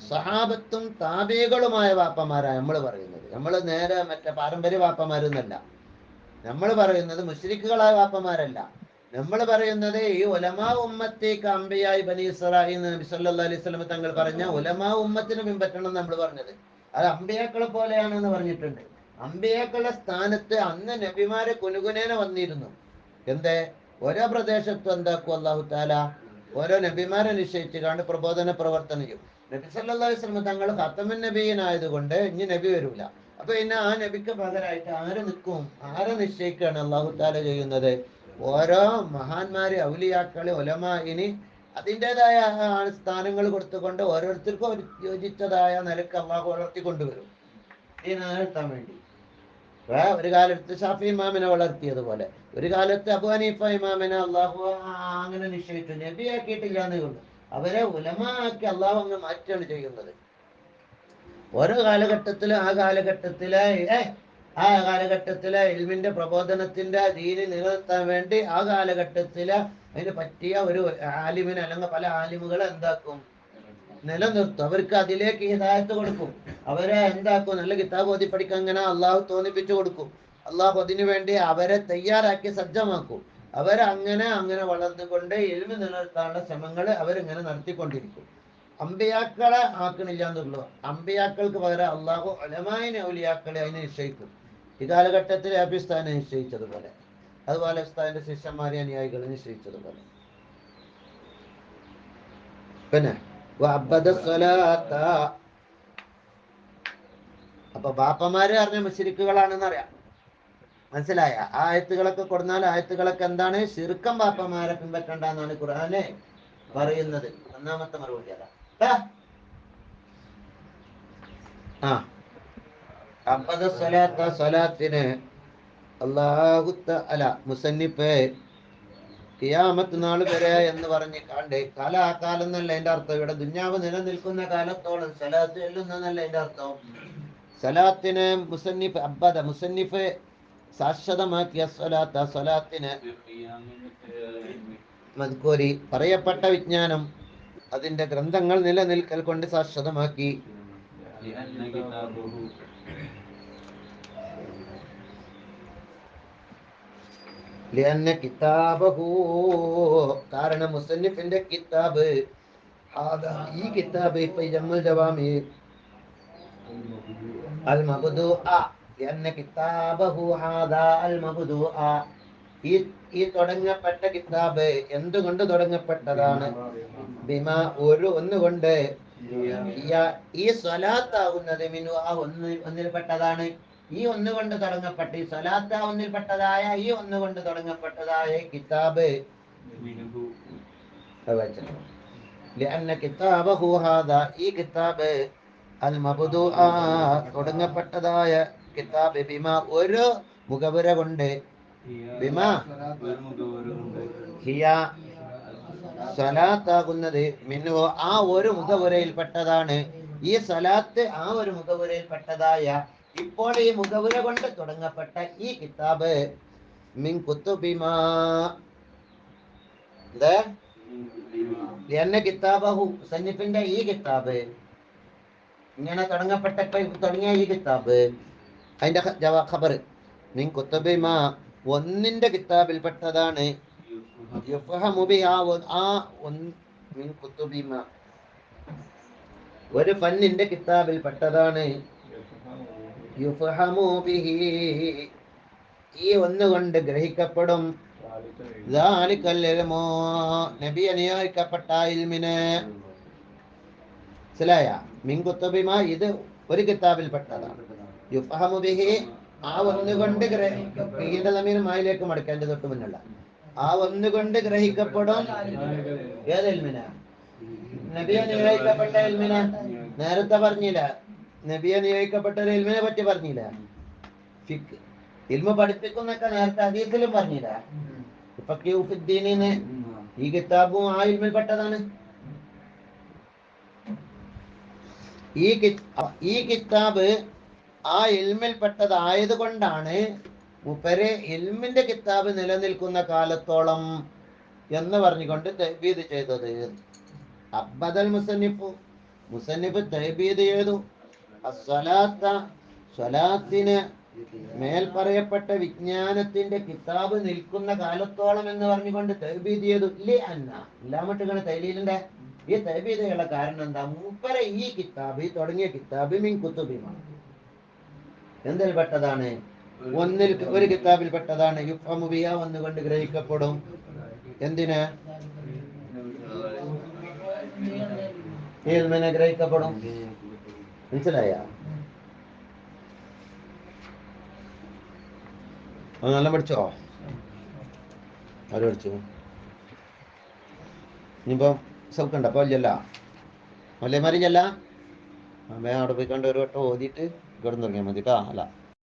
സഹാബത്തും താബികളുമായ വാപ്പമാരാണ് നമ്മൾ പറയുന്നത്. നമ്മൾ നേരെ മറ്റേ പാരമ്പര്യ വാപ്പമാരെന്നല്ല നമ്മൾ പറയുന്നത്, മുശ്രിക്കുകളായ വാപ്പമാരല്ല. നമ്മൾ പറയുന്നത് ഈ ഉലമാ ഉമ്മത്തേക്ക് അംബിയായി ബനി ഇസ്രായീൽ നബി സല്ലല്ലാഹു അലൈഹി വസല്ലം തങ്ങൾ പറഞ്ഞ ഉലമാ ഉമ്മത്തിനെ പിൻപറ്റണം നമ്മൾ പറഞ്ഞത്. അത് അമ്പിയാക്കളെ പോലെയാണെന്ന് പറഞ്ഞിട്ടുണ്ട്. അമ്പിയാക്കളുടെ സ്ഥാനത്ത് അന്ന് നബിമാരെ കുനുകുനേന വന്നിരുന്നു. എന്തേ? ഓരോ പ്രദേശത്തും എന്താക്കും അല്ലാഹു തആല ഓരോ നബിമാരെ നിശ്ചയിച്ചു കണ്ട് പ്രബോധന പ്രവർത്തനം ചെയ്യും. നബി സല്ലല്ലാഹു അലൈഹി വസല്ലം തങ്ങൾ ഖാത്തമുൻ നബിയനായതുകൊണ്ട് ഇനി നബി വരൂല. അപ്പൊ പിന്നെ ആ നബിക്ക് പകരമായിട്ട് ആരെ നിൽക്കും? ആരെ നിശ്ചയിക്കുകയാണ് അല്ലാഹു തആല ചെയ്യുന്നത്? ഓരോ മഹാന്മാര് ഔലിയാക്കള് ഉലമാഇനി അതിൻ്റെതായ സ്ഥാനങ്ങൾ കൊടുത്തുകൊണ്ട് ഓരോരുത്തർക്കും യോജിച്ചതായ നിലക്ക് അള്ളാഹു വളർത്തിക്കൊണ്ടുവരും ഇതിനെത്താൻ വേണ്ടി. ഒരു കാലത്ത് ഷാഫി ഇമാമിനെ വളർത്തിയതുപോലെ ഒരു കാലത്ത് അബൂ ഹനീഫ ഇമാമിനെ അള്ളാഹു അങ്ങനെ നിശ്ചയിച്ചു, നബിയാക്കിയിട്ടില്ല എന്നേ ഉള്ളൂ. അവരെ ഉലമാ ആക്കി അള്ളാഹു അങ്ങ് മാറ്റുകയാണ് ചെയ്യുന്നത്. ഓരോ കാലഘട്ടത്തിലും ആ കാലഘട്ടത്തിലെ ഇൽമിന്റെ പ്രബോധനത്തിന്റെ ദീന് നിലനിർത്താൻ വേണ്ടി ആ കാലഘട്ടത്തില് അതിന് പറ്റിയ ഒരു ആലിമിനെ അല്ലെങ്കിൽ പല ആലിമുകളെ എന്താക്കും? നിലനിർത്തും. അവർക്ക് അതിലേക്ക് ഹിദായത്ത് കൊടുക്കും. അവരെ എന്താക്കും? നല്ല കിതാബ് ഓതി പഠിക്കാൻ അങ്ങനെ അള്ളാഹു തോന്നിപ്പിച്ചു കൊടുക്കും. അള്ളാഹു അതിനു വേണ്ടി അവരെ തയ്യാറാക്കി സജ്ജമാക്കും. അങ്ങനെ വളർന്നുകൊണ്ട് ഇൽമ് നിലനിർത്താനുള്ള ശ്രമങ്ങൾ അവരിങ്ങനെ നടത്തിക്കൊണ്ടിരിക്കും. അമ്പിയാക്കളെ ആക്കണില്ല എന്നുള്ളൂ. അമ്പിയാക്കൾക്ക് പകരം അള്ളാഹു ഉലമാഇനെ ഔലിയാക്കളെ അതിനെ നിശ്ചയിക്കും. ഈ കാലഘട്ടത്തിൽ അബിസ്ഥാനെ നിശ്ചയിച്ചതുപോലെ, അതുപോലെ ഉസ്താദിന്റെ ശിഷ്യന്മാരെ അനുയായികളെ നിശ്ചയിച്ചതുപോലെ. പിന്നെ അപ്പൊ ബാപ്പമാര് പറഞ്ഞ മുശ്രിക്കുകളാണെന്ന് അറിയാം. മനസ്സിലായ? ആ ആയത്തുകളൊക്കെ കൊടുന്നാൽ ആയത്തുകളൊക്കെ എന്താണ്? ശിർക്കം ബാപ്പമാരെ പിൻപറ്റണ്ടെന്നാണ് ഖുർആനെ പറയുന്നത്. ഒന്നാമത്തെ മറുപടി അതാ. സ്വലാത്തിന് അല്ലാഹു തആല മുസന്നിഫ് ഖിയാമത്ത് നാൾ വരെ എന്ന് പറഞ്ഞ് കാണ്ട് കാലാകാലം എന്നല്ല അതിന്റെ അർത്ഥം. ഇവിടെ ദുന്യാവ് നിലനിൽക്കുന്ന കാലത്തോളം സലാത്ത് ചൊല്ലുന്നല്ല അതിന്റെ അർത്ഥം. സലാത്തിന് മുസന്നിഫ് ശാശ്വതമാക്കിയ സ്വലാത്തിന് മദ്കൂരി പറയപ്പെട്ട വിജ്ഞാനം അതിന്റെ ഗ്രന്ഥങ്ങൾ നിലനിൽക്കൽ കൊണ്ട് ശാശ്വതമാക്കി. കാരണം മുസന്നിഫിന്റെ കിതാബ് ഈ കിതാബ് ഇപ്പൊ ജമ്മുൽ ജവാമി അൽ മബ്ദൂഅ കിതാബഹു ഹാദാ അൽ മബ്ദൂഅ ഈ തുടങ്ങപ്പെട്ട കിതാബ് എന്തുകൊണ്ട് തുടങ്ങപ്പെട്ടതാണ്? ബിമാ ഒന്നുകൊണ്ട് ഈ സ്വലാത്താവുന്നത് മിനു ഒന്നിൽപ്പെട്ടതാണ്. ഈ ഒന്നുകൊണ്ട് തുടങ്ങപ്പെട്ട ഈ സ്വലാത്ത ഒന്നിൽപ്പെട്ടതായ ഈ ഒന്നുകൊണ്ട് തുടങ്ങപ്പെട്ടതായ കിതാബ് കിതാബഹു ഹാദാ ഈ കിതാബ് അൽ മബ്ദൂഅ തുടങ്ങപ്പെട്ടതായ കിതാബ് ബിമാ ഒരു മുഖവുര കൊണ്ട് ബിമാ ഹിയ സ്വലാത്താകുന്നത് മിനു ആ ഒരു മുഖവുരയിൽപ്പെട്ടതാണ്. ഈ സ്വലാത്ത് ആ ഒരു മുഖവുരയിൽപ്പെട്ടതായ ഇപ്പോൾ ഈ മുഖവുര കൊണ്ട് തുടങ്ങപ്പെട്ട ഈ കിതാബ് മിൻ കുത്തുബിമാ കിതാബഹു മുസന്നിഫിന്റെ ഈ കിതാബ് ഇങ്ങനെ തുടങ്ങിയ ഈ കിതാബ് അതിന്റെ ഖബർ മിൻ കുത്തുബിമ ഒന്നിന്റെ കിതാബിൽപ്പെട്ടതാണ്. യുഫഹമു ബിഹാ മിൻ കുത്തുബിമ ഒരു ഫന്നിന്റെ കിതാബിൽപ്പെട്ടതാണ്. യുഫഹമു ബിഹി ഈ ഒന്നുകൊണ്ട് ഗ്രഹിക്കപ്പെടും. ദാലിക്കൽ ഇൽമു നബി നിയോഗിക്കപ്പെട്ട ഇൽമിനെ മനസ്സിലായ. മിൻ കുത്തുബിമ ഇത് ഒരു കിതാബിൽപ്പെട്ടതാണ്. യുഫഹമു ബിഹി ആ ഒന്നുകൊണ്ട് ഗ്രഹിന്റെ സമയം മായിലേക്ക് മടക്കേണ്ടത് തൊട്ട് മുന്നുള്ള ആ ഒന്നുകൊണ്ട് ഗ്രഹിക്കപ്പെടും. ഏത് ഇൽമിന? നബിയെ നിയോഗിക്കപ്പെട്ട ഇൽമിന. നേരത്തെ പറഞ്ഞില്ല, നബിയെ നിയോഗിക്കപ്പെട്ട ഒരു ഇൽമിനെ പറ്റി പറഞ്ഞില്ല. ഫിഖ് ഇൽമ പഠിപ്പിക്കുന്നൊക്കെ നേരത്തെ ഹദീസിലും പറഞ്ഞില്ല. ഫഖീഹു ഫിദ്ദീനിന്ന് ഈ കിതാബും ആ ഇൽമിൽപ്പെട്ടതാണ്. ഈ കിതാബ് ആ ഇൽമിൽപ്പെട്ടതായത് കൊണ്ടാണ് മുപ്പരെ ഇൽമിന്റെ കിതാബ് നിലനിൽക്കുന്ന കാലത്തോളം എന്ന് പറഞ്ഞുകൊണ്ട് തഹ്ബീദ് ചെയ്തത്. അബ്ബദൽ മുസന്നിഫ് തഹ്ബീദ് ചെയ്തു. സ്വലാത്തിന് മേൽ പറയപ്പെട്ട വിജ്ഞാനത്തിന്റെ കിതാബ് നിൽക്കുന്ന കാലത്തോളം എന്ന് പറഞ്ഞുകൊണ്ട് തഹ്ബീദ് ചെയ്തു. ഇല്ലേ അന്ന ഇല്ലാമട്ടുകയാണ് തഹ്ലീലിന്റെ ഈ തഹ്ബീദുള്ള കാരണം എന്താ? മൂപ്പരെ ഈ കിതാബ് തുടങ്ങിയ കിതാബ് മിൻ കുത്തുബിമാണ്. എന്തിൽ പെട്ടതാണ്? ഒന്നിൽ ഒരു കിതാബിൽ പെട്ടതാണ്. യുഫ്ഹമു ബിഹാ ഒന്നുകൊണ്ട് ഗ്രഹിക്കപ്പെടും. എന്തിന്? ഇൽമിനെ ഗ്രഹിക്കപ്പെടും. മനസ്സിലായ? നല്ല പഠിച്ചോ? ആര് പഠിച്ചു? ഇനിയിപ്പം സൗക്കണ്ട അപ്പൊ ഇല്ലല്ല അല്ലേ? മറിഞ്ഞല്ല വേഗം അവിടെ പോയിക്കൊണ്ട് ഒരു വട്ടം ഓതിയിട്ട് കിടന്നു തുടങ്ങിയാൽ മതി കേട്ടോ. അല്ല